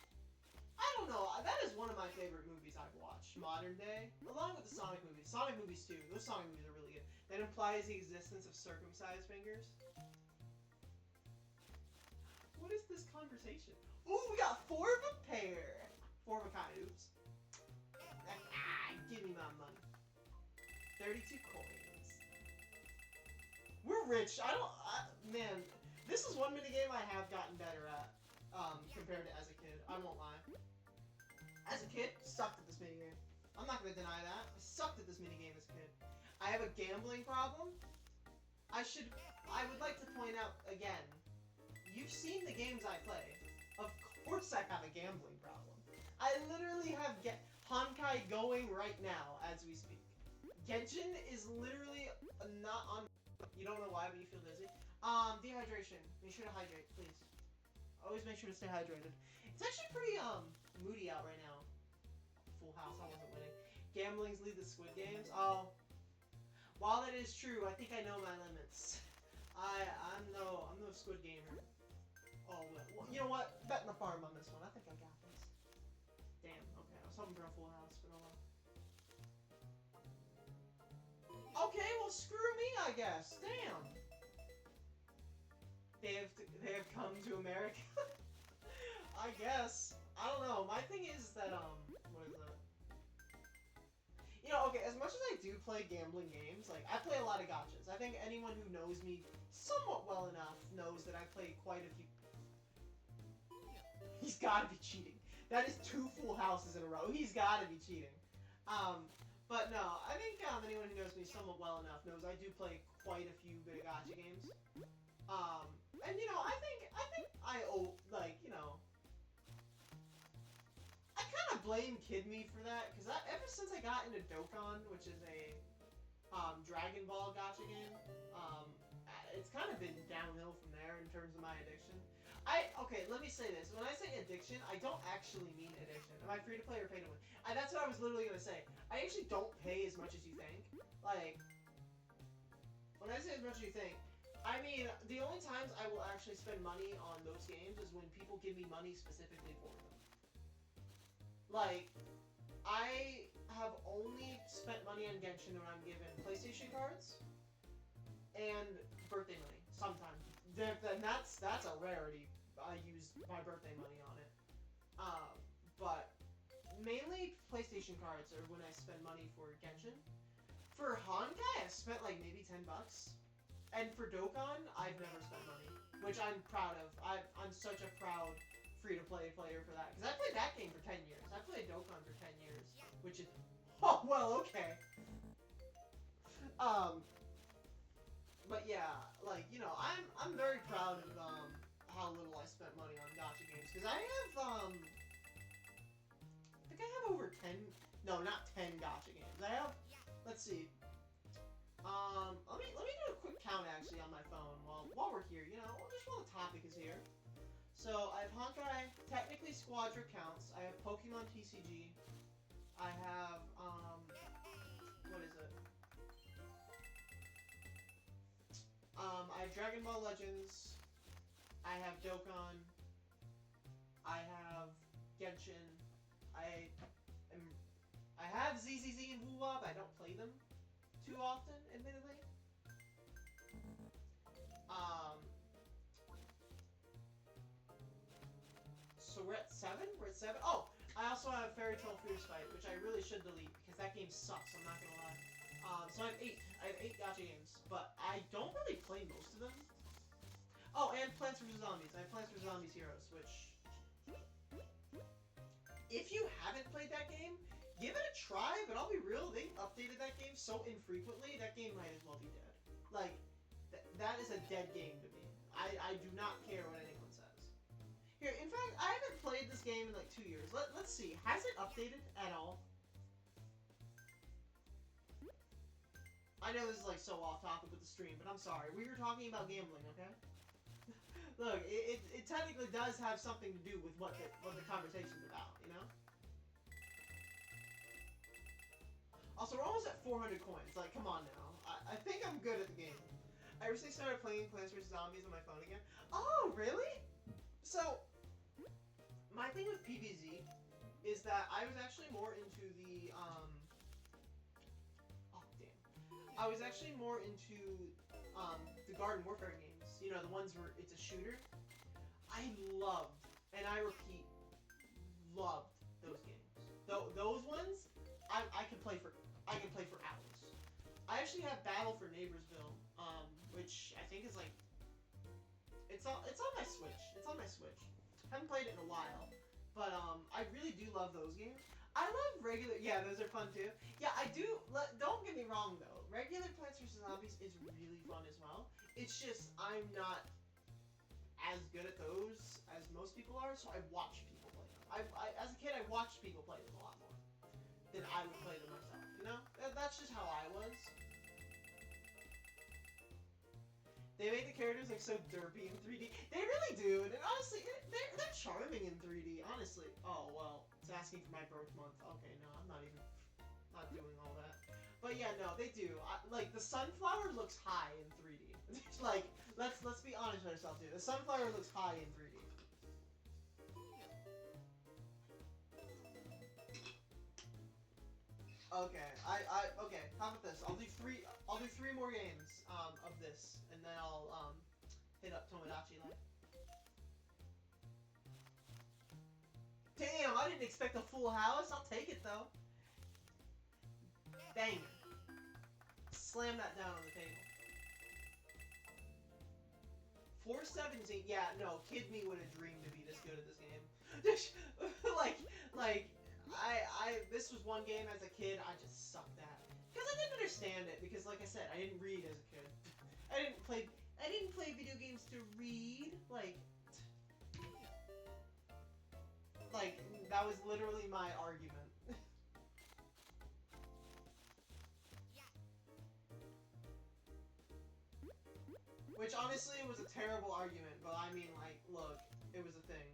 I don't know, that is one of my favorite movies I've watched modern day, along with the Sonic movies. Sonic movies too. Those Sonic movies are really good. That implies the existence of circumcised fingers. What is this conversation? Ooh, we got 4 of a pair. 4 of a kind. Oops. Give me my money. 32 coins. We're rich. Man, this is one minigame I have gotten better at, compared to as a kid. I won't lie. As a kid, sucked at this minigame. I'm not gonna deny that. I sucked at this minigame as a kid. I have a gambling problem. I would like to point out again, you've seen the games I play. Of course I have a gambling problem. I literally have Honkai going right now as we speak. Genshin is literally not on. You don't know why, but you feel dizzy. Dehydration. Make sure to hydrate, please. Always make sure to stay hydrated. It's actually pretty moody out right now. Full house. I wasn't winning. Gamblings lead to Squid Games. Oh, while that is true, I think I know my limits. I'm no Squid Gamer. Oh well, you know what? Bet the farm on this one. I think I got this. Damn. Okay, I was hoping for a full house, but oh well. Okay, well screw me, I guess. Damn. They have come to America. I guess. I don't know. My thing is that what is that? You know, okay, as much as I do play gambling games, like I play a lot of gachas. I think anyone who knows me somewhat well enough knows that I play quite a few. He's got to be cheating. That is 2 full houses in a row. He's got to be cheating. But no, I think anyone who knows me somewhat well enough knows I do play quite a few bit of gacha games. And you know, I think I owe, like, you know, I kind of blame Kid Me for that, because ever since I got into Dokkan, which is a Dragon Ball gacha game, it's kind of been downhill from there in terms of my addiction. Okay, let me say this. When I say addiction, I don't actually mean addiction. Am I free to play or pay to win? That's what I was literally going to say. I actually don't pay as much as you think. Like, when I say as much as you think, I mean, the only times I will actually spend money on those games is when people give me money specifically for them. Like, I have only spent money on Genshin when I'm given PlayStation cards and birthday money, sometimes. And that's a rarity. I use my birthday money on it. But mainly PlayStation cards are when I spend money for Genshin. For Honkai, I've spent like maybe $10. And for Dokkan, I've never spent money, which I'm proud of. I'm such a proud free-to-play player for that, because I played that game for 10 years. I played Dokkan for 10 years, which is, oh well, okay. But yeah, like, you know, I'm very proud of how little I spent money on gacha games, because I think I have over 10, no, not 10 gacha games. I have, let's see. Let me do a quick count actually on my phone while we're here. You know, just while the topic is here. So I have Honkai. Technically, Squadra counts. I have Pokemon TCG. I have what is it? I have Dragon Ball Legends. I have Dokkan. I have Genshin. I have ZZZ and Woo-Wah, but I don't play them too often, admittedly. So we're at 7? We're at 7? Oh! I also have Fairy Tail Fierce Fight, which I really should delete, because that game sucks, I'm not gonna lie. So I have 8. I have 8 gacha games, but I don't really play most of them. Oh, and Plants vs. Zombies. I have Plants vs. Zombies Heroes, which... If you haven't played that game, give it a try, but I'll be real, they updated that game so infrequently, that game might as well be dead. Like, that is a dead game to me. I do not care what anyone says. Here, in fact, I haven't played this game in like 2 years. Let's see, has it updated at all? I know this is like so off topic with the stream, but I'm sorry. We were talking about gambling, okay? Look, it technically does have something to do with what the conversation's about, you know? Also, we're almost at 400 coins. Like, come on now. I think I'm good at the game. I recently started playing Plants vs. Zombies on my phone again. Oh, really? So, my thing with PvZ is that I was actually more into the, oh, damn. I was actually more into, the Garden Warfare games. You know, the ones where it's a shooter. I loved, and I repeat, loved those games. Those ones, I can play for hours. I actually have Battle for Neighborsville, which I think is like, it's on my Switch. It's on my Switch. Haven't played it in a while, but I really do love those games. I love regular. Yeah, those are fun too. Yeah, I do. Don't get me wrong though. Regular Plants vs Zombies is really fun as well. It's just I'm not as good at those as most people are, so I watch people play them. As a kid, I watched people play them a lot more than I would play them myself. You know, that's just how I was. They make the characters like so derpy in 3D. They really do, and honestly, they're charming in 3D. Honestly. Oh well, it's asking for my birth month. Okay, no, I'm not even not doing all that. But yeah, no, they do. Like the sunflower looks high in 3D. Like let's be honest with ourselves here. The sunflower looks high in 3D. Okay, okay. How about this? I'll do three more games of this, and then I'll hit up Tomodachi Life. Damn, I didn't expect a full house. I'll take it though. Dang it. Slam that down on the table. 417. Yeah, no, kid me would have dreamed to be this good at this game. like, this was one game as a kid I just sucked at because I didn't understand it. Because, like I said, I didn't read as a kid. I didn't play video games to read. Like that was literally my argument. Which honestly was a terrible argument, but I mean, like, look, it was a thing.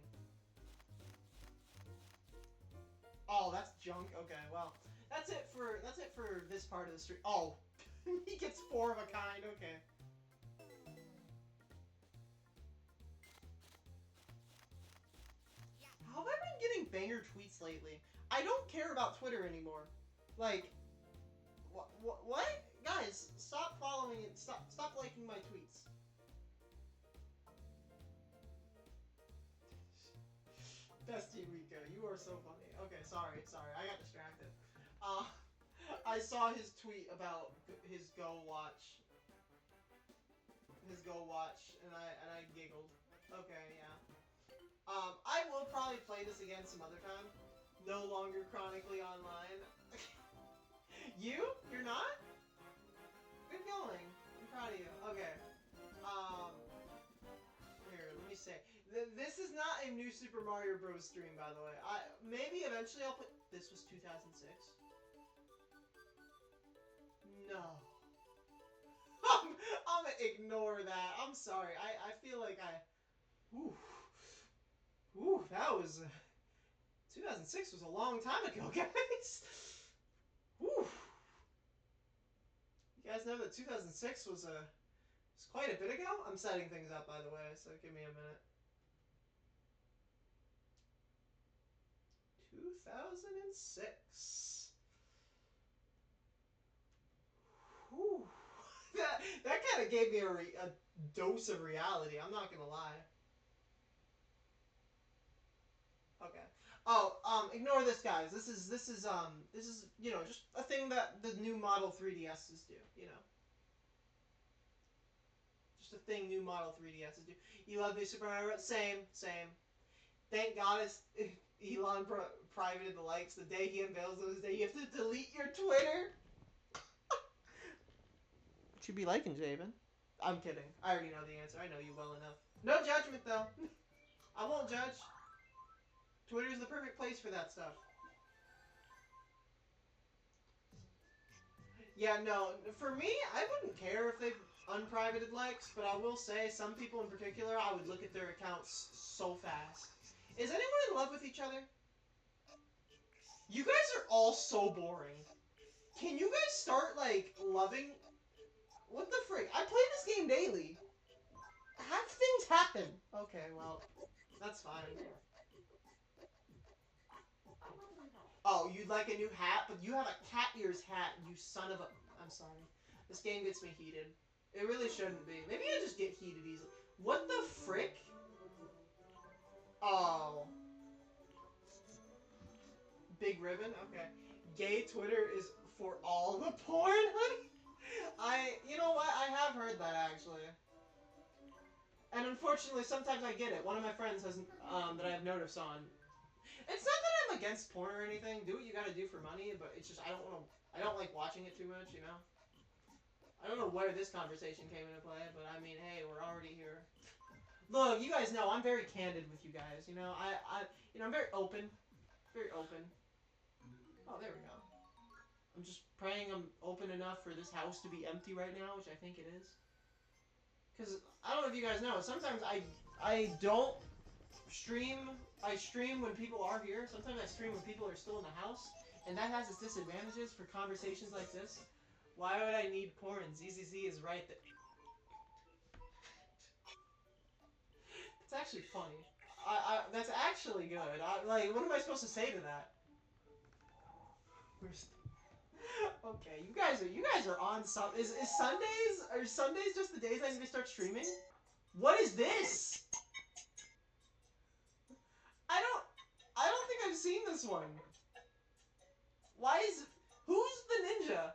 Oh, that's junk. Okay, well, that's it for this part of the street. Oh, he gets 4 of a kind. Okay. How have I been getting banger tweets lately? I don't care about Twitter anymore. Like, what? Guys, stop following it. Stop liking my tweets. Bestie Rico, you are so funny. Okay, sorry, I got distracted. I saw his tweet about his Go Watch, and I giggled. Okay, yeah. I will probably play this again some other time. No longer chronically online. You're not? Good going. I'm proud of you. Okay. Here, let me say. This is not a new Super Mario Bros. Stream, by the way. Maybe eventually I'll put. This was 2006. No. I'm gonna ignore that. I'm sorry. I feel like Ooh. Ooh, that was. 2006 was a long time ago, guys. Ooh. You guys know that 2006 was quite a bit ago? I'm setting things up, by the way, so give me a minute. 2006. Whew. That kind of gave me a dose of reality, I'm not gonna lie. Okay. Oh, ignore this, guys. This is you know, just a thing that the new model 3DSs do, you know. Just a thing new model 3DSs do. You love new Super Mario? Same. Thank God Elon privated the likes. The day he unveils those day, you have to delete your Twitter. What you be liking, Javen? I'm kidding. I already know the answer. I know you well enough. No judgment, though. I won't judge. Twitter's the perfect place for that stuff. Yeah, no. For me, I wouldn't care if they unprivated likes, but I will say some people in particular, I would look at their accounts so fast. Is anyone in love with each other? You guys are all so boring. Can you guys start, like, loving... What the frick? I play this game daily. Have things happen. Okay, well, that's fine. Oh, you'd like a new hat? But you have a cat ears hat, you son of a... I'm sorry. This game gets me heated. It really shouldn't be. Maybe I just get heated easily. What the frick? Oh. Big ribbon? Okay. Gay Twitter is for all the porn, honey? You know what? I have heard that, actually. And unfortunately, sometimes I get it. One of my friends has, that I've noticed on. It's not that I'm against porn or anything. Do what you gotta do for money, but it's just, I don't like watching it too much, you know? I don't know where this conversation came into play, but I mean, hey, we're already here. Look, you guys know I'm very candid with you guys, you know? I'm very open. Very open. Oh, there we go. I'm just praying I'm open enough for this house to be empty right now, which I think it is. Because, I don't know if you guys know, sometimes I don't stream. I stream when people are here. Sometimes I stream when people are still in the house. And that has its disadvantages for conversations like this. Why would I need porn? ZZZ is right there. It's actually funny. That's actually good. Like, what am I supposed to say to that? Okay, you guys are on some. Is Sundays just the days I need to start streaming? What is this? I don't think I've seen this one. Who's the ninja?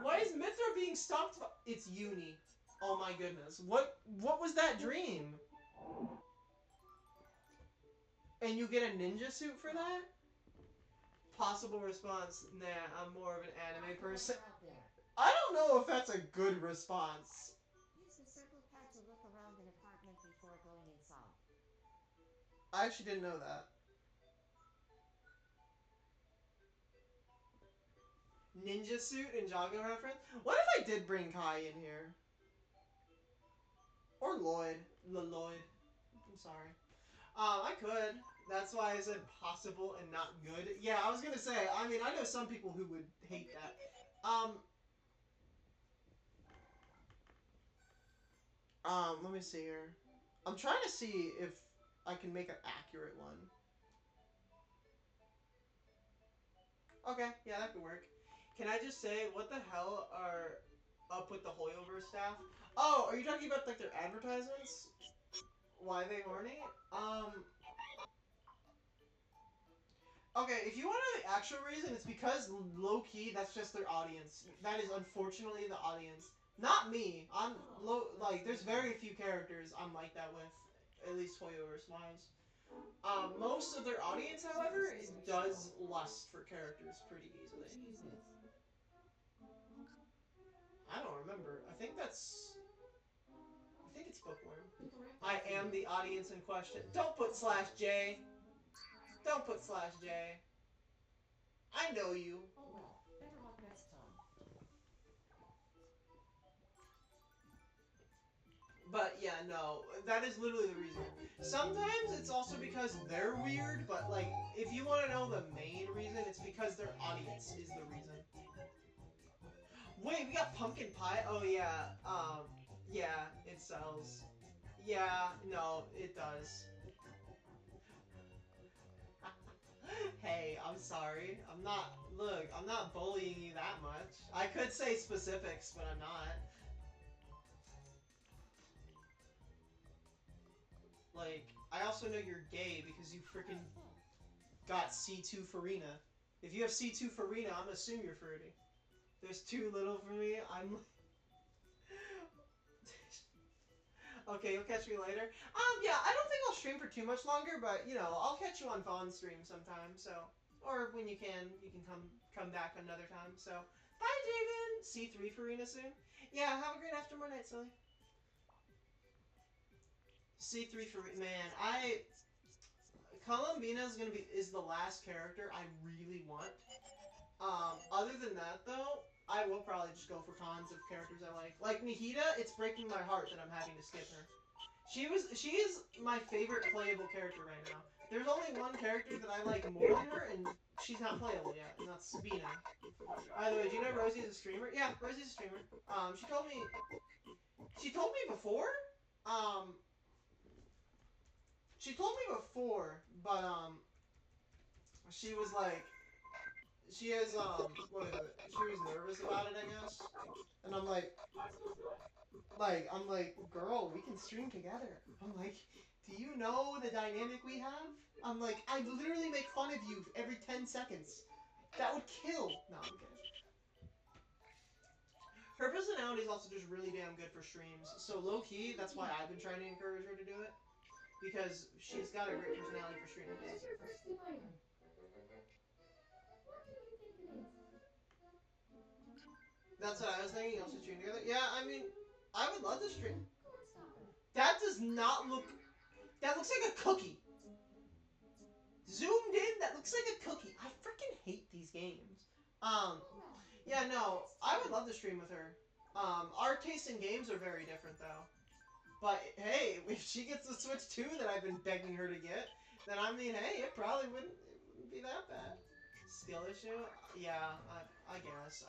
Why is Mithra being stalked? It's Uni. Oh my goodness. What was that dream? And you get a ninja suit for that? Possible response, nah, I'm more of an anime person. I don't know if that's a good response. Use the circle pad to look around an apartment before going inside. I actually didn't know that. Ninja suit and jogging reference? What if I did bring Kai in here? Or Lloyd. Lloyd. I'm sorry. I could. That's why I said possible and not good. Yeah, I was gonna say, I mean, I know some people who would hate that. Let me see here. I'm trying to see if I can make an accurate one. Okay, yeah, that could work. Can I just say, what the hell are up with the Hoyover staff? Oh, are you talking about, like, their advertisements? Why they horny? Okay, if you want to know the actual reason, it's because low-key, that's just their audience. That is unfortunately the audience. Not me. I'm like, there's very few characters I'm like that with, at least Hoyover's-wise. Most of their audience, however, does lust for characters pretty easily. I don't remember. I think it's Bookworm. I am the audience in question. Don't put /J. Don't put /J. I know you. Oh well, better luck next time. But yeah, no, that is literally the reason. Sometimes it's also because they're weird, but like, if you want to know the main reason, it's because their audience is the reason. Wait, we got pumpkin pie? Oh yeah, yeah, it sells. Yeah, no, it does. Hey, I'm sorry. I'm not bullying you that much. I could say specifics, but I'm not. Like, I also know you're gay because you freaking got C2 Farina. If you have C2 Farina, I'm gonna assume you're fruity. There's too little for me, I'm... Okay, you'll catch me later. Yeah, I don't think I'll stream for too much longer, but, you know, I'll catch you on Vaughn stream sometime, so... Or when you can come back another time, so... Bye, Javen! C3 Farina soon? Yeah, have a great aftermornight, Silly. C3 Farina, man, Columbina is the last character I really want. Other than that, though, I will probably just go for cons of characters I like. Like Nihida, it's breaking my heart that I'm having to skip her. She is my favorite playable character right now. There's only one character that I like more than her, and she's not playable yet, and that's Sabina. By the way, do you know Rosie's a streamer? Yeah, Rosie's a streamer. She told me before, um, she told me before, but she was like, she is what is it? She was nervous about it, I guess. And I'm like, girl, we can stream together. I'm like, do you know the dynamic we have? I'm like, I literally make fun of you every 10 seconds. That would kill. No, I'm kidding. Her personality is also just really damn good for streams. So low key, that's why I've been trying to encourage her to do it. Because she's got a great personality for streams. Where's your first item? What do you think it is? That's what I was thinking. Also stream together. Yeah, I mean, I would love to stream. Cornstalker. That does not look. That looks like a cookie. Zoomed in, that looks like a cookie. I freaking hate these games. Yeah, no, I would love to stream with her. Our tastes in games are very different though. But hey, if she gets the Switch 2 that I've been begging her to get, then I mean, hey, it probably wouldn't be that bad. Skill issue? Yeah, I guess.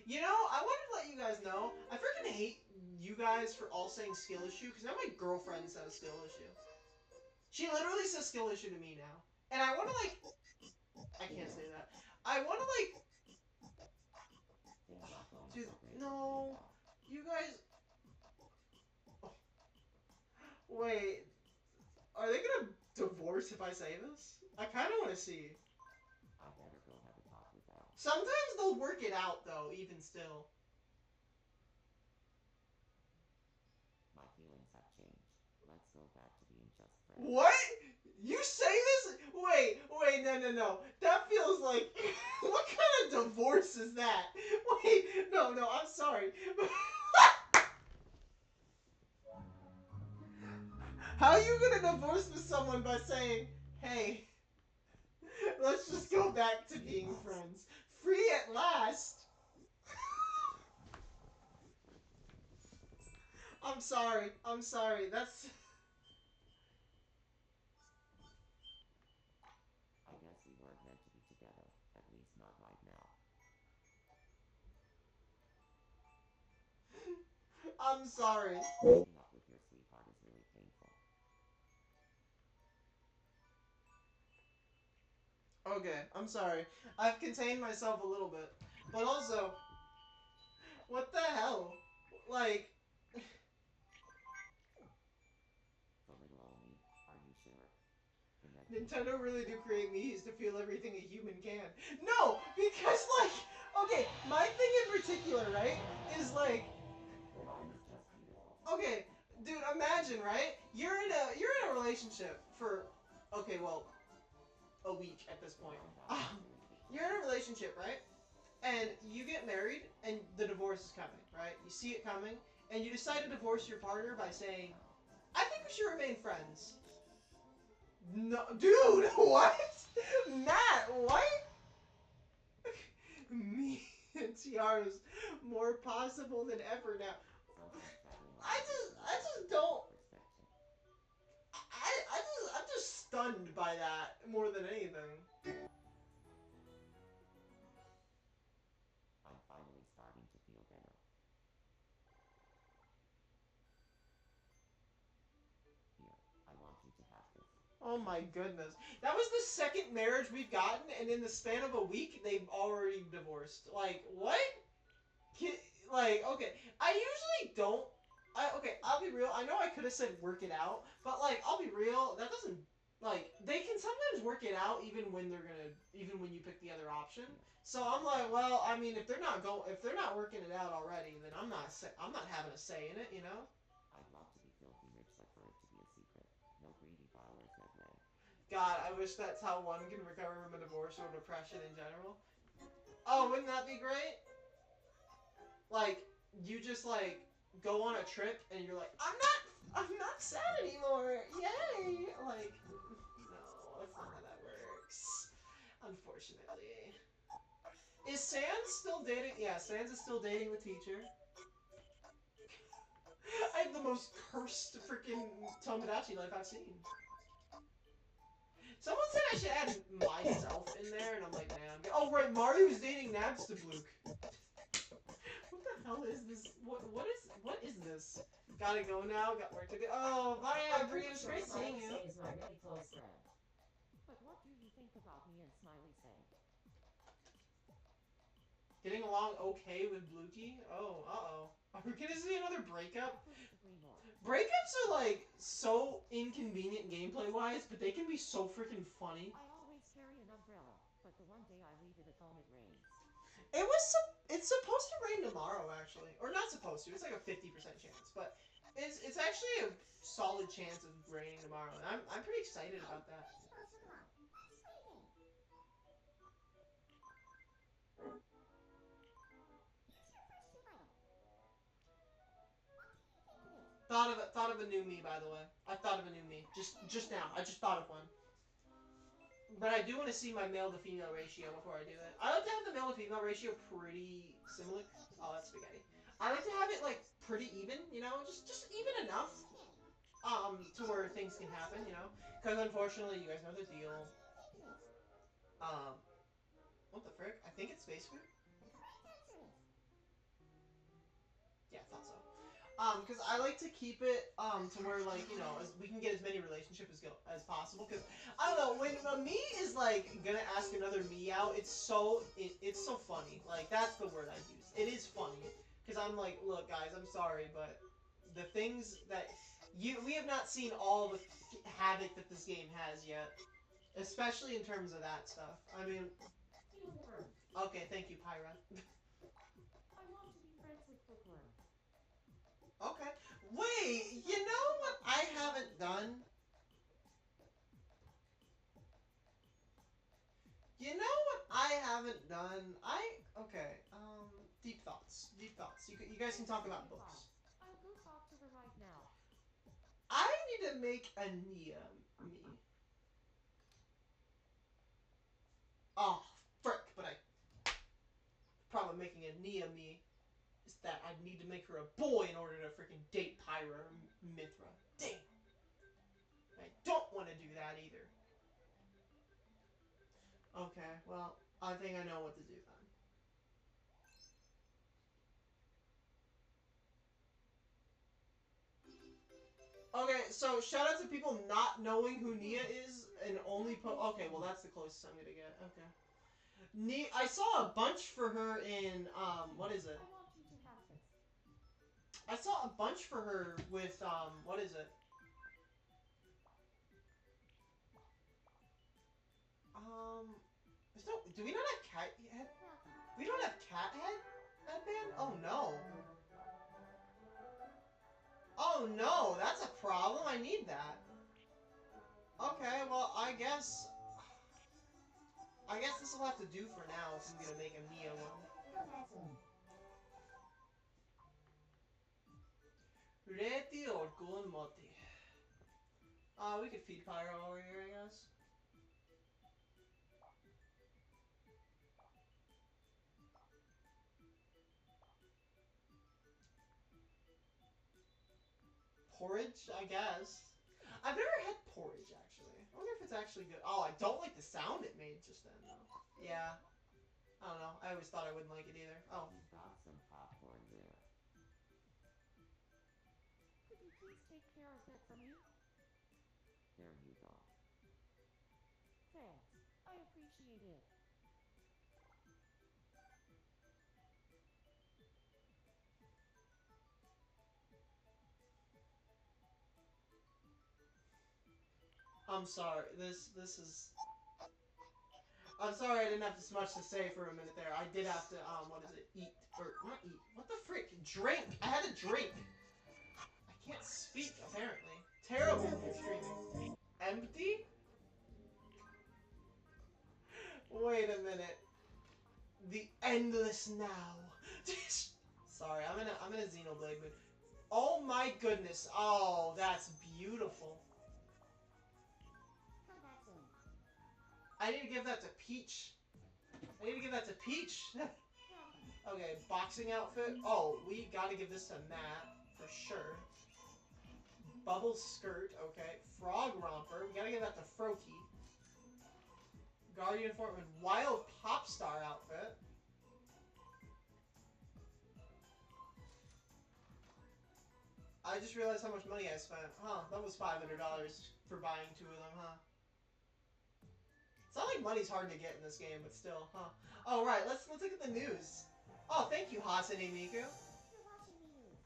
You know, I wanted to let you guys know, I freaking hate you guys for all saying skill issue, because now my girlfriend says skill issue. She literally says skill issue to me now. And I want to, like... I can't say that. I want to, like... Dude, no. You guys... Oh. Wait. Are they gonna divorce if I say this? I kind of want to see. I better go have a talk with Al. Sometimes they'll work it out, though, even still. My feelings have changed. Let's go back to being just friends. What? You say this? Wait, no. That feels like... What kind of divorce is that? Wait, no, I'm sorry. How are you gonna divorce with someone by saying, hey, let's just go back to being friends? Free at last? I'm sorry. That's... I guess we weren't meant to be together. At least not right now. I'm sorry. Breaking up with your sweetheart is really painful. Okay, I'm sorry. I've contained myself a little bit. But also, what the hell? Like... The little old me, are you sure? Nintendo really do create me's to feel everything a human can. No, because like, okay, my thing in particular, right, is like, okay, dude, imagine, right? You're in a relationship for, okay, well, a week at this point. You're in a relationship, right? And you get married, and the divorce is coming, right? You see it coming, and you decide to divorce your partner by saying, I think we should remain friends. No, dude, what? Matt, what? Me and TR's more possible than ever now. I just don't. I'm just stunned by that more than anything. I'm finally starting to feel better. Here, I want you to have this. Oh my goodness. That was the second marriage we've gotten, and in the span of a week, they've already divorced. Like, what? Like, okay. I usually don't. Okay, I'll be real. I know I could have said work it out, but, like, I'll be real. That doesn't. Like, they can sometimes work it out even when you pick the other option. So I'm like, well, I mean, if they're not working it out already, then I'm not having a say in it, you know? I'd love to be filthy rich, but for it to be a secret. No greedy followers that way. God, I wish that's how one can recover from a divorce or depression in general. Oh, wouldn't that be great? Like, you just, like, go on a trip and you're like, I'm not sad anymore. Yay! Like, no, that's not how that works. Unfortunately. Is Sans still dating? Yeah, Sans is still dating the teacher. I have the most cursed freaking Tomodachi life I've seen. Someone said I should add myself in there, and I'm like, nah. Oh, right, Mario's dating Nabstablook. What the hell is this? What is this? Gotta go now. Got work to do. Oh, bye, Avery. It was great seeing you. Is my really close friend. But what do you think about me and Smiley say? Getting along okay with Blukey? Oh, uh-oh. Are we gonna see another breakup? Breakups are, like, so inconvenient gameplay-wise, but they can be so freaking funny. I always carry an umbrella, but the one day I leave it at home it rains. It's supposed to rain tomorrow, actually. Or not supposed to, it's like a 50% chance, but it's actually a solid chance of raining tomorrow, and I'm pretty excited about that. Thought of a new me, by the way. I thought of a new me. Just now. I just thought of one. But I do want to see my male to female ratio before I do it. I like to have the male to female ratio pretty similar. Oh, that's spaghetti. I like to have it like pretty even, you know, just even enough, to where things can happen, you know. Because unfortunately, you guys know the deal. Um, what the frick? I think it's space food. Yeah, I thought so. Because I like to keep it, to where, like, you know, we can get as many relationships as possible. Because, I don't know, when a me is, like, gonna ask another me out, it's so funny. Like, that's the word I use. It is funny. Because I'm like, look, guys, I'm sorry, but the things that we have not seen all the havoc that this game has yet. Especially in terms of that stuff. I mean, okay, thank you, Pyra. I want to be friends with Bookworm. Okay. Wait, you know what I haven't done? You know what I haven't done? Okay, deep thoughts. Deep thoughts. You guys can talk about books. I'll go talk to her right now. I need to make a Nia me. Oh, frick, but the problem making a Nia me is that I'd need to make her a boy in order to freaking date Pyra or Mithra. Damn. I don't want to do that either. Okay, well, I think I know what to do then. Okay, so shout out to people not knowing who Nia is and only okay, well that's the closest I'm gonna get. Okay. Nia, I saw a bunch for her in what is it? I want you to have this. I saw a bunch for her with what is it? There's no. Do we not have cat head? We don't have cat headband? Oh no. Oh no, that's a problem. I need that. Okay, well I guess this will have to do for now if I'm gonna make a Nia one. Reti or Gunmoti. We could feed Pyro over here, I guess. Porridge, I guess. I've never had porridge, actually. I wonder if it's actually good. Oh, I don't like the sound it made just then, though. Yeah. I don't know. I always thought I wouldn't like it either. Oh. We've got some popcorn there. Could you please take care of that for me? There you go. Thanks. I appreciate it. I'm sorry. This is. I'm sorry I didn't have this much to say for a minute there. I did have to, what is it? Eat. Or, not eat. What the frick? Drink! I had a drink! I can't speak, apparently. Terrible for streaming. Empty? Wait a minute. The endless now. Sorry, I'm in a Xenoblade mood. Oh my goodness. Oh, that's beautiful. I need to give that to Peach. I need to give that to Peach. Okay, boxing outfit. Oh, we gotta give this to Matt for sure. Bubble skirt. Okay, frog romper. We gotta give that to Froakie. Guardian form with wild pop star outfit. I just realized how much money I spent. Huh, that was $500 for buying 2 of them, huh? It's not like money's hard to get in this game, but still, huh? Oh, right, let's look at the news. Oh, thank you, Hasane Miku. You're watching the news.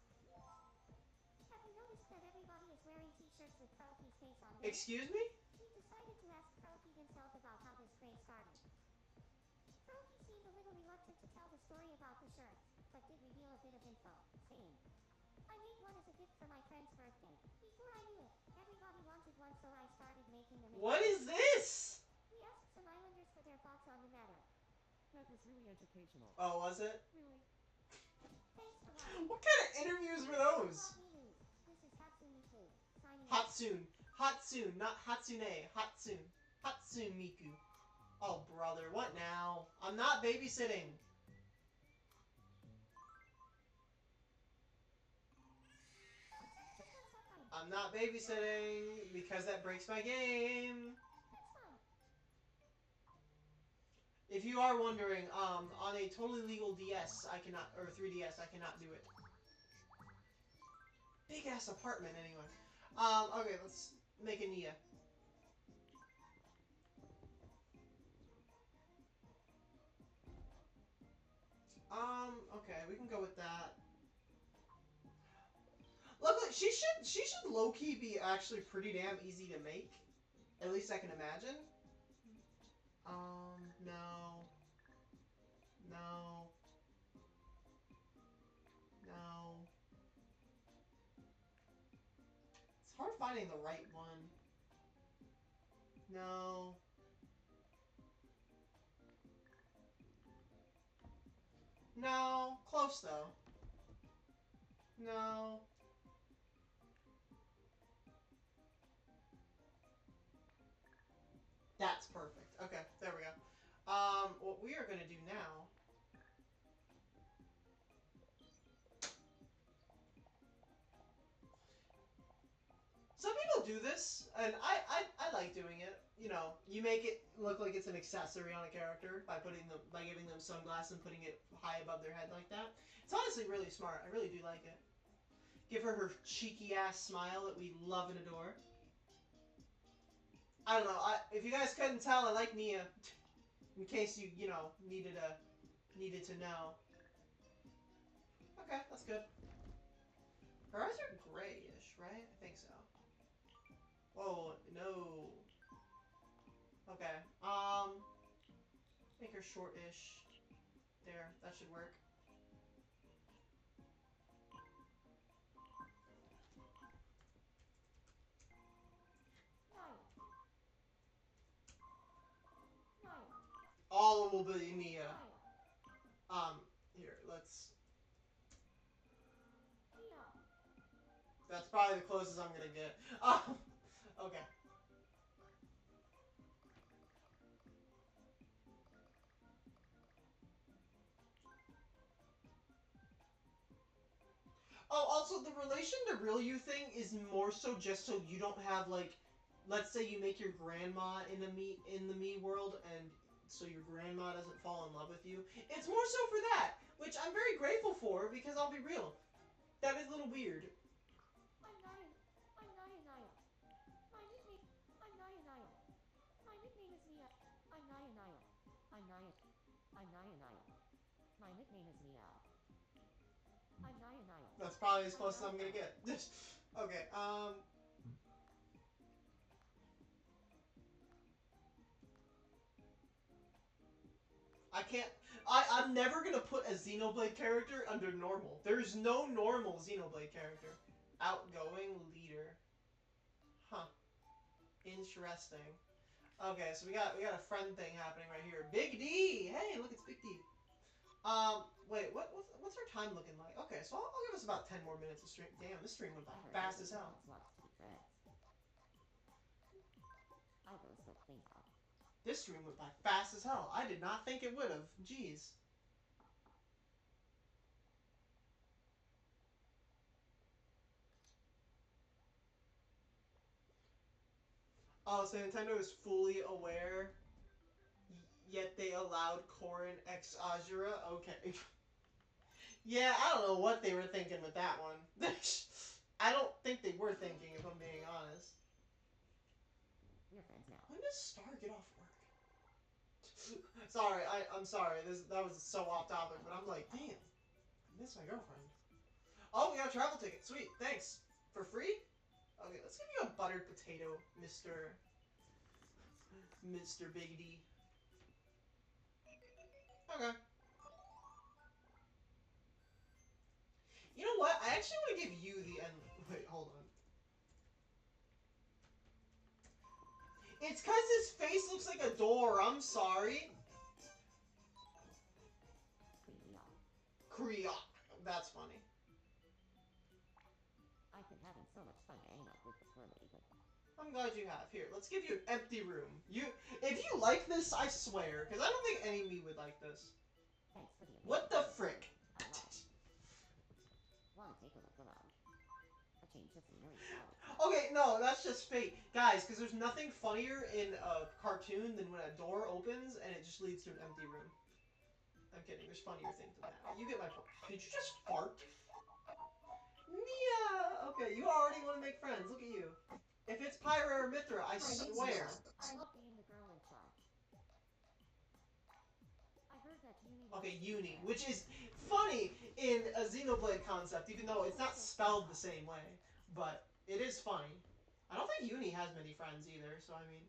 Have you noticed that everybody is wearing t-shirts with Froakie's face on them? Excuse me? We decided to ask Froakie himself about how this craze started. Froakie seemed a little reluctant to tell the story about the shirts, but did reveal a bit of info, saying, I made one as a gift for my friend's birthday. Before I knew it, everybody wanted one, so I started making them. What is this? We asked some islanders for their thoughts on the matter. That was really educational. Oh, was it? Really? Thanks for watching. What kind of interviews were those? This is Hatsune Miku, signing Hatsune. Hatsune, not Hatsune. Hatsune. Hatsune Miku. Oh, brother, what now? I'm not babysitting. I'm not babysitting because that breaks my game. If you are wondering, on a totally legal DS, I cannot, or 3DS, I cannot do it. Big ass apartment, anyway. Okay, let's make a Nia. Okay, we can go with that. Luckily, she should low-key be actually pretty damn easy to make. At least I can imagine. No. No. No. It's hard finding the right one. No. No. Close, though. No. That's perfect. Okay, there we go. What we are going to do now... Some people do this, and I like doing it. You know, you make it look like it's an accessory on a character by giving them sunglasses and putting it high above their head like that. It's honestly really smart. I really do like it. Give her cheeky ass smile that we love and adore. I don't know. If you guys couldn't tell, I like Nia. In case you needed to know. Okay, that's good. Her eyes are grayish, right? I think so. Whoa, no. Okay. Make her shortish. There, that should work. All will be Nia. Here, let's... That's probably the closest I'm gonna get. Okay. Oh, also, the relation to real you thing is more so just so you don't have, like... Let's say you make your grandma in the me world, and so your grandma doesn't fall in love with you. It's more so for that, which I'm very grateful for, because I'll be real. That is a little weird. I'm Naya. My nickname is Mia. I'm Naya. My nickname is Mia. I'm Naya. That's probably as close as I'm gonna get. Okay, I can't... I'm never gonna put a Xenoblade character under normal. There's no normal Xenoblade character. Outgoing leader. Huh. Interesting. Okay, so we got a friend thing happening right here. Big D! Hey, look, it's Big D. Wait, what's our time looking like? Okay, so I'll give us about 10 more minutes of stream. Damn, this stream went by fast as hell. This room went by fast as hell. I did not think it would have. Jeez. Oh, so Nintendo is fully aware, yet they allowed Corrin X Azura? Okay. Yeah, I don't know what they were thinking with that one. I don't think they were thinking, if I'm being honest. We're friends now. When does Star get off work? Sorry, I'm sorry. That was so off topic, but I'm like, damn, I miss my girlfriend. Oh, we got a travel ticket. Sweet, thanks. For free? Okay, let's give you a buttered potato, Mr. Biggity. Okay. You know what? I actually want to give you the end. Wait, hold on. It's because his face looks like a door. I'm sorry. Kriok. That's funny. I've been having so much fun hanging out with the mermaid. I'm glad you have. Here, let's give you an empty room. If you like this, I swear, because I don't think any me would like this. Thanks for the What the frick? Want to take a look around? A change of scenery. Okay, no, that's just fate. Guys, because there's nothing funnier in a cartoon than when a door opens and it just leads to an empty room. I'm kidding, there's funnier things than that. You get my point. Did you just fart? Mia! Okay, you already want to make friends. Look at you. If it's Pyra or Mithra, I swear. I love being the girl in charge. I heard that Uni. Okay, Uni, which is funny in a Xenoblade concept, even though it's not spelled the same way. But it is funny. I don't think Uni has many friends either, so I mean,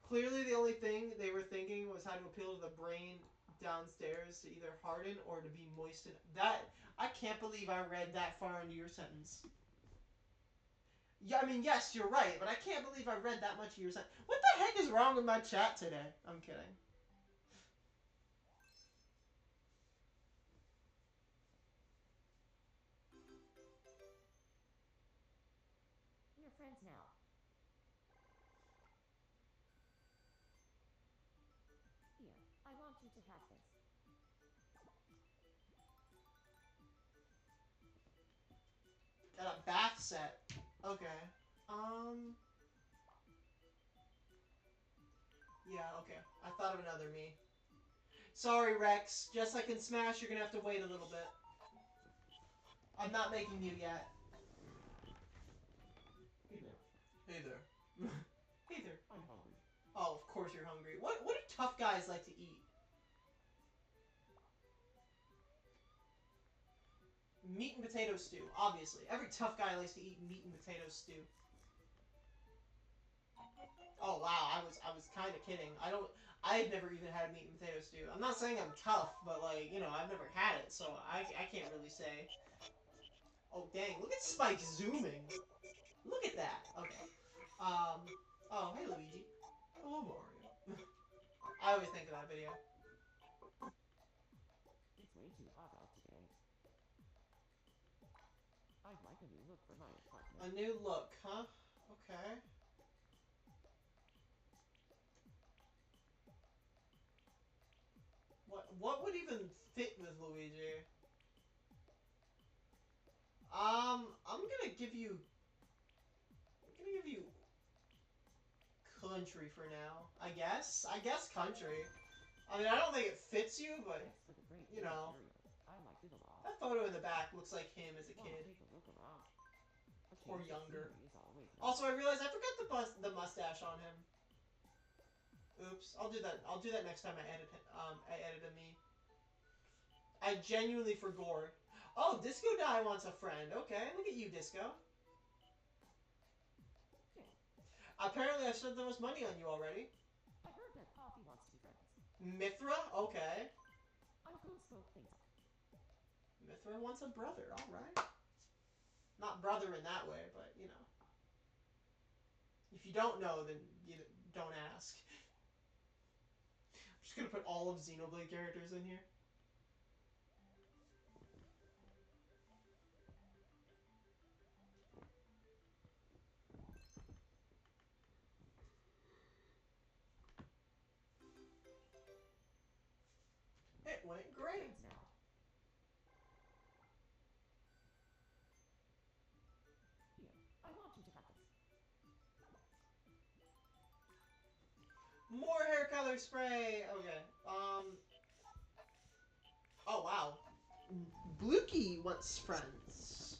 clearly the only thing they were thinking was how to appeal to the brain downstairs to either harden or to be moistened. I can't believe I read that far into your sentence. Yeah, I mean, yes, you're right, but I can't believe I read that much of your sentence. What the heck is wrong with my chat today? I'm kidding. We're friends now. Here, I want you to have this. Got a bath set. Okay. Yeah, okay. I thought of another me. Sorry, Rex. Just like in Smash, you're gonna have to wait a little bit. I'm not making you yet. Hey there. Hey there. Hey there. I'm hungry. Oh, of course you're hungry. What do tough guys like to eat? Meat and potato stew, obviously. Every tough guy likes to eat meat and potato stew. Oh wow, I was kind of kidding. I've never even had meat and potato stew. I'm not saying I'm tough, but like, you know, I've never had it, so I can't really say. Oh dang, look at Spike zooming. Look at that. Okay. Oh, hey Luigi. Hello Mario. I always think of that video. It's way too hot out today. I'd like a new look for my apartment. A new look, huh? Okay. What would even fit with Luigi? I'm gonna give you country for now. I guess country. I mean, I don't think it fits you, but you know, I liked it a lot. that photo in the back looks like him as a Want to kid take a look around? A or change of younger. scenery is always nice. Also, I realized I forgot the mustache on him. Oops. I'll do that next time I edit a me. I genuinely forgot. Oh, Disco Die wants a friend. Okay, look at you, Disco. Apparently, I've spent the most money on you already. I heard that Poppy wants to be friends. Mithra? Okay. I'm going to smoke things up. Mithra wants a brother. Alright. Not brother in that way, but, you know. If you don't know, then you don't ask. I'm just gonna put all of Xenoblade characters in here. point. Great. Friends now. Here, I want you to have this. More hair color spray. Okay. Oh wow. Bluky wants friends.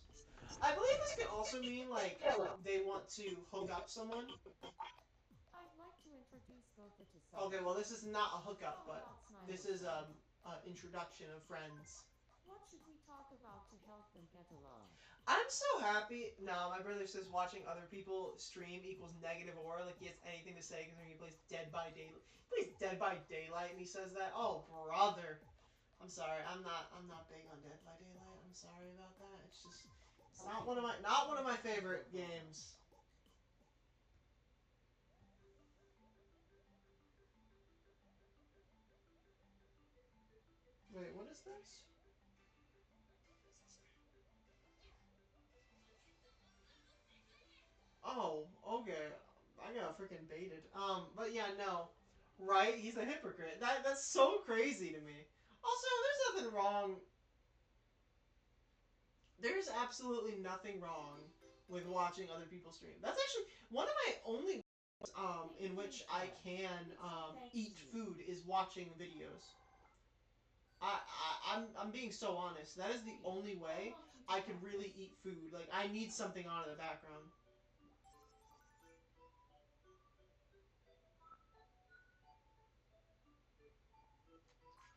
I believe this could also mean like they want to hook up someone. I'd like to introduce Gopher to someone. Okay, well this is not a hookup, but this is introduction of friends. What should we talk about to help them get along? I'm so happy. No, my brother says watching other people stream equals negative aura. Like he has anything to say because he plays Dead by Daylight. He plays Dead by Daylight and he says that. Oh, brother. I'm sorry. I'm not big on Dead by Daylight. I'm sorry about that. It's just it's not one of my favorite games. Wait, what is this? Oh, okay. I got freaking baited. But yeah, no. Right? He's a hypocrite. That's so crazy to me. Also, there's nothing wrong. There's absolutely nothing wrong with watching other people stream. That's actually one of my only in which I can eat food is watching videos. I'm being so honest. That is the only way I can really eat food. Like I need something on in the background.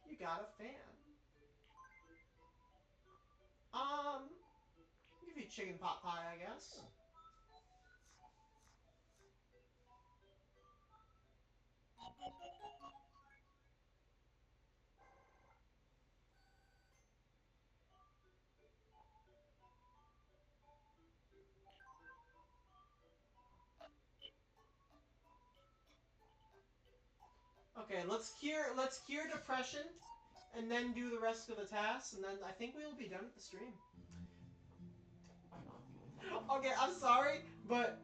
You got a fan. Um, give you chicken pot pie, I guess. Okay, let's cure depression, and then do the rest of the tasks, and then I think we will be done with the stream. I'm not feeling that. Okay, I'm sorry, but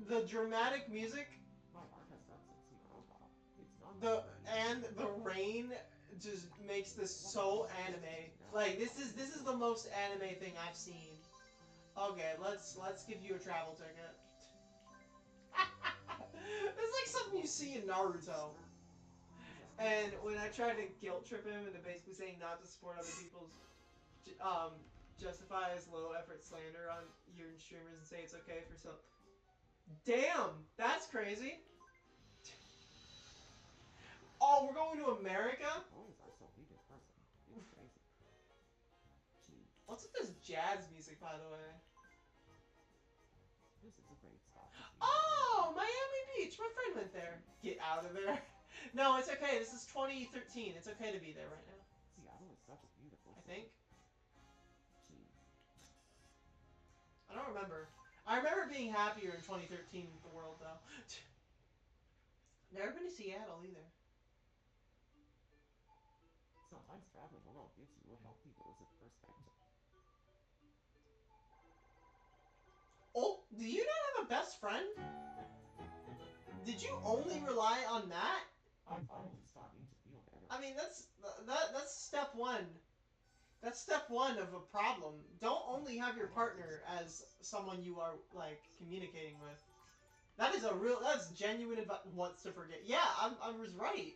the dramatic music, My heart has done some sweet robot. It's not the and the rain just makes this so anime. Like this is the most anime thing I've seen. Okay, let's give you a travel ticket. It's like something you see in Naruto. And when I tried to guilt trip him into basically saying not to support other people's, justify his low effort slander on your streamers and say it's okay for some. Damn, that's crazy. Oh, we're going to America? Boys are so big in person. It's crazy. Jeez. What's with this jazz music, by the way? This is a great spot to see. Oh, Miami Beach. My friend went there. Get out of there. No, it's okay. This is 2013. It's okay to be there right now. Seattle is such a beautiful I city. think. Jeez. I don't remember. I remember being happier in 2013 with the world, though. Never been to Seattle either. Sometimes traveling alone gives you a healthy dose of perspective. Oh, do you not have a best friend? Did you only rely on that? I'm finally starting to feel better. I mean, that's step one. That's step one of a problem. Don't only have your partner as someone you are like communicating with. That's genuine advice. Wants to forget. Yeah, I was right.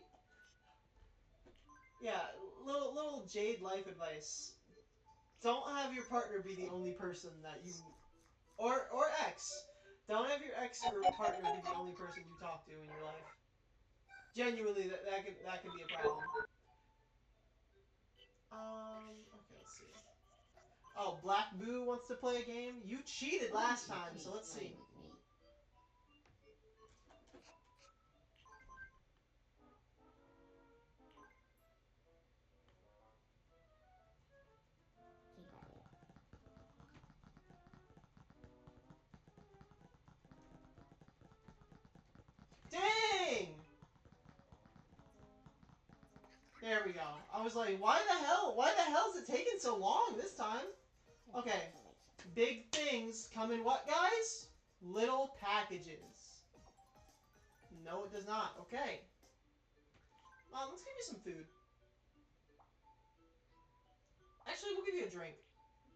Yeah, little Jade life advice. Don't have your partner be the only person that you, or ex. Don't have your ex or partner be the only person you talk to in your life. Genuinely, that could be a problem. Okay, let's see. Oh, Black Boo wants to play a game. You cheated last time, so let's see. Dang! There we go. I was like, why the hell? Why the hell is it taking so long this time? Okay. Big things come in what, guys? Little packages. No, it does not. Okay. Let's give you some food. Actually, we'll give you a drink.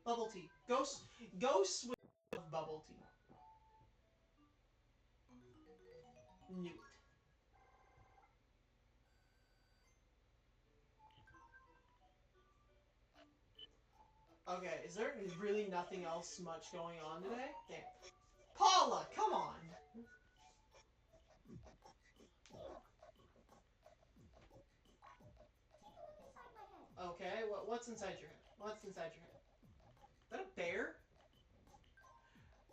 Bubble tea. Go swig of bubble tea. Newt. Okay, is there really nothing else much going on today? Damn. Paula, come on! Okay, what's inside your head? What's inside your head? Is that a bear?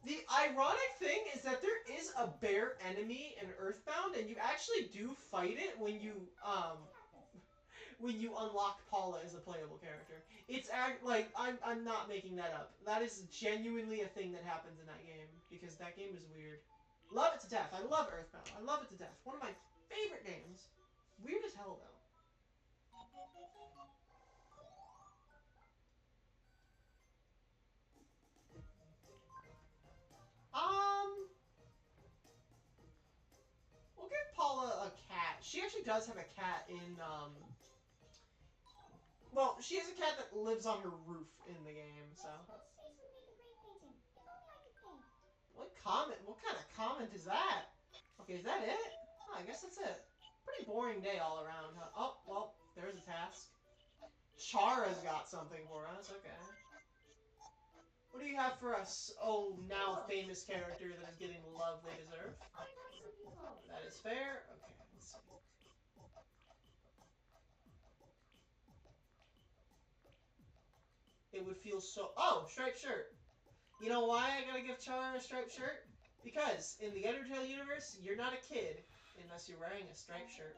The ironic thing is that there is a bear enemy in Earthbound, and you actually do fight it when you unlock Paula as a playable character. It's like I'm not making that up. That is genuinely a thing that happens in that game because that game is weird. Love it to death. I love Earthbound. I love it to death. One of my favorite games. Weird as hell though. We'll give Paula a cat. She actually does have a cat in well, she has a cat that lives on her roof in the game, so. What comment? What kind of comment is that? Okay, is that it? Oh, I guess that's it. Pretty boring day all around, huh? Oh, well, there's a task. Chara's got something for us, okay. What do you have for us, oh, now famous character that is getting the love they deserve? That is fair. Okay, let's see. It would feel so... Oh, striped shirt. You know why I gotta give Chara a striped shirt? Because in the Undertale universe, you're not a kid unless you're wearing a striped shirt.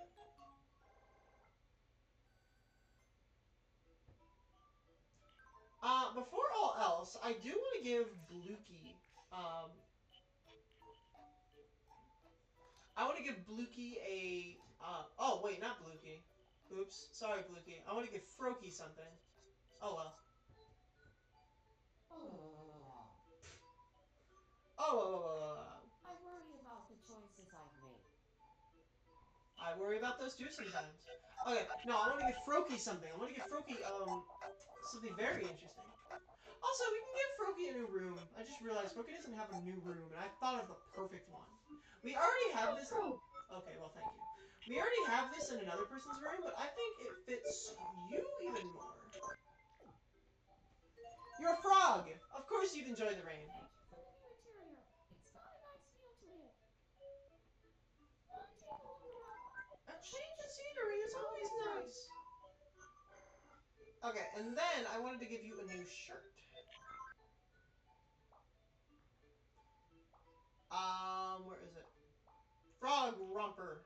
Before all else, I do want to give Bluky, I want to give Bluky a, oh wait, not Bluky. Oops, sorry Bluky. I want to give Froakie something. Oh well. Oh. I worry about the choices I've made. I worry about those too sometimes. Okay, no, I want to give Froakie something. I want to give Froakie, something very interesting. Also, we can give Froakie a new room. I just realized Froakie doesn't have a new room, and I thought of the perfect one. We already have this... Okay, well, thank you. We already have this in another person's room, but I think it fits you even more. You're a frog! Of course you'd enjoy the rain. A change of scenery is always nice. Okay, and then I wanted to give you a new shirt. Where is it? Frog Romper.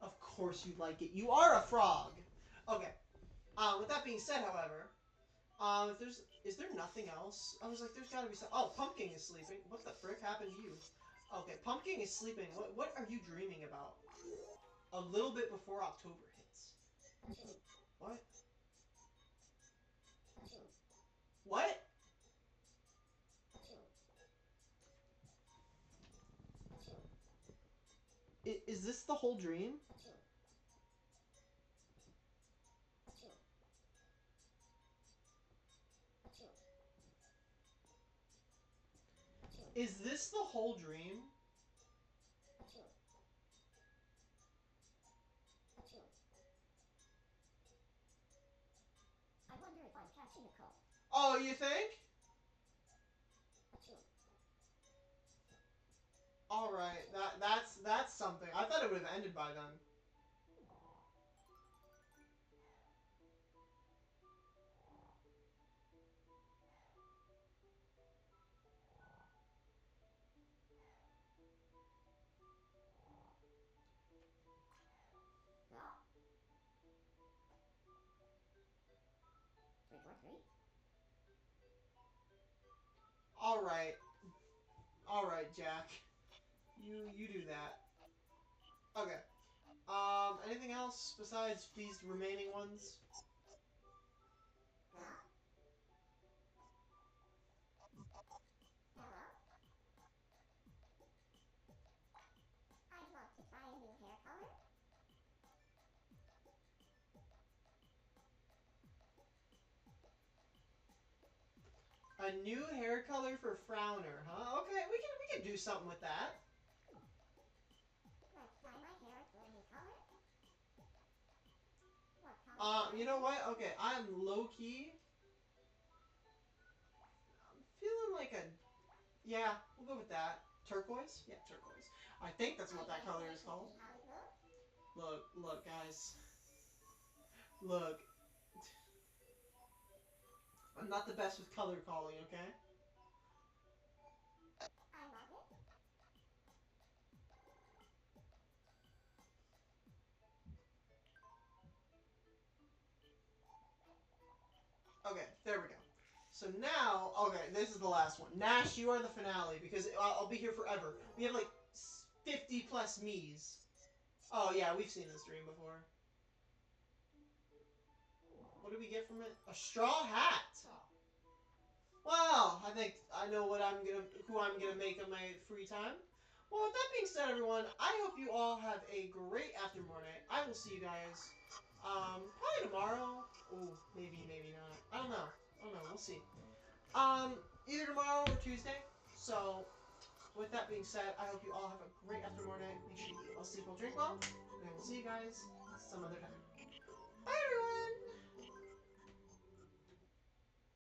Of course you'd like it. You are a frog! Okay. With that being said, however, is there nothing else? I was like, there's gotta be some... Oh, Pumpkin is sleeping. What the frick happened to you? Okay, Pumpkin is sleeping. What are you dreaming about? A little bit before October hits. What? What? Is this the whole dream? Is this the whole dream? I wonder if I'm catching a cold. Oh, you think? Alright, that's something. I thought it would have ended by then. Alright. Alright, Jack. You do that. Okay. Anything else besides these remaining ones? A nude hair color for Frowner, huh? Okay, we can do something with that. Like dye my hair to a new color? What color? You know what? Okay, I'm low key. I'm feeling like a. Yeah, we'll go with that. Turquoise? Yeah, turquoise. I think that's what that color is called. Look, guys. Look. I'm not the best with color calling, okay? I love it. Okay, there we go. So now, okay, this is the last one. Nash, you are the finale because I'll be here forever. We have like 50 plus me's. Oh yeah, we've seen this dream before. What did we get from it? A straw hat. Well, I think I know who I'm gonna make in my free time. Well, with that being said, everyone, I hope you all have a great aftermornight. I will see you guys, probably tomorrow. Oh, maybe not. I don't know. We'll see. Either tomorrow or Tuesday. So, with that being said, I hope you all have a great aftermornight. Make sure you eat well, sleep well, drink well, and I will see you guys some other time. Bye, everyone.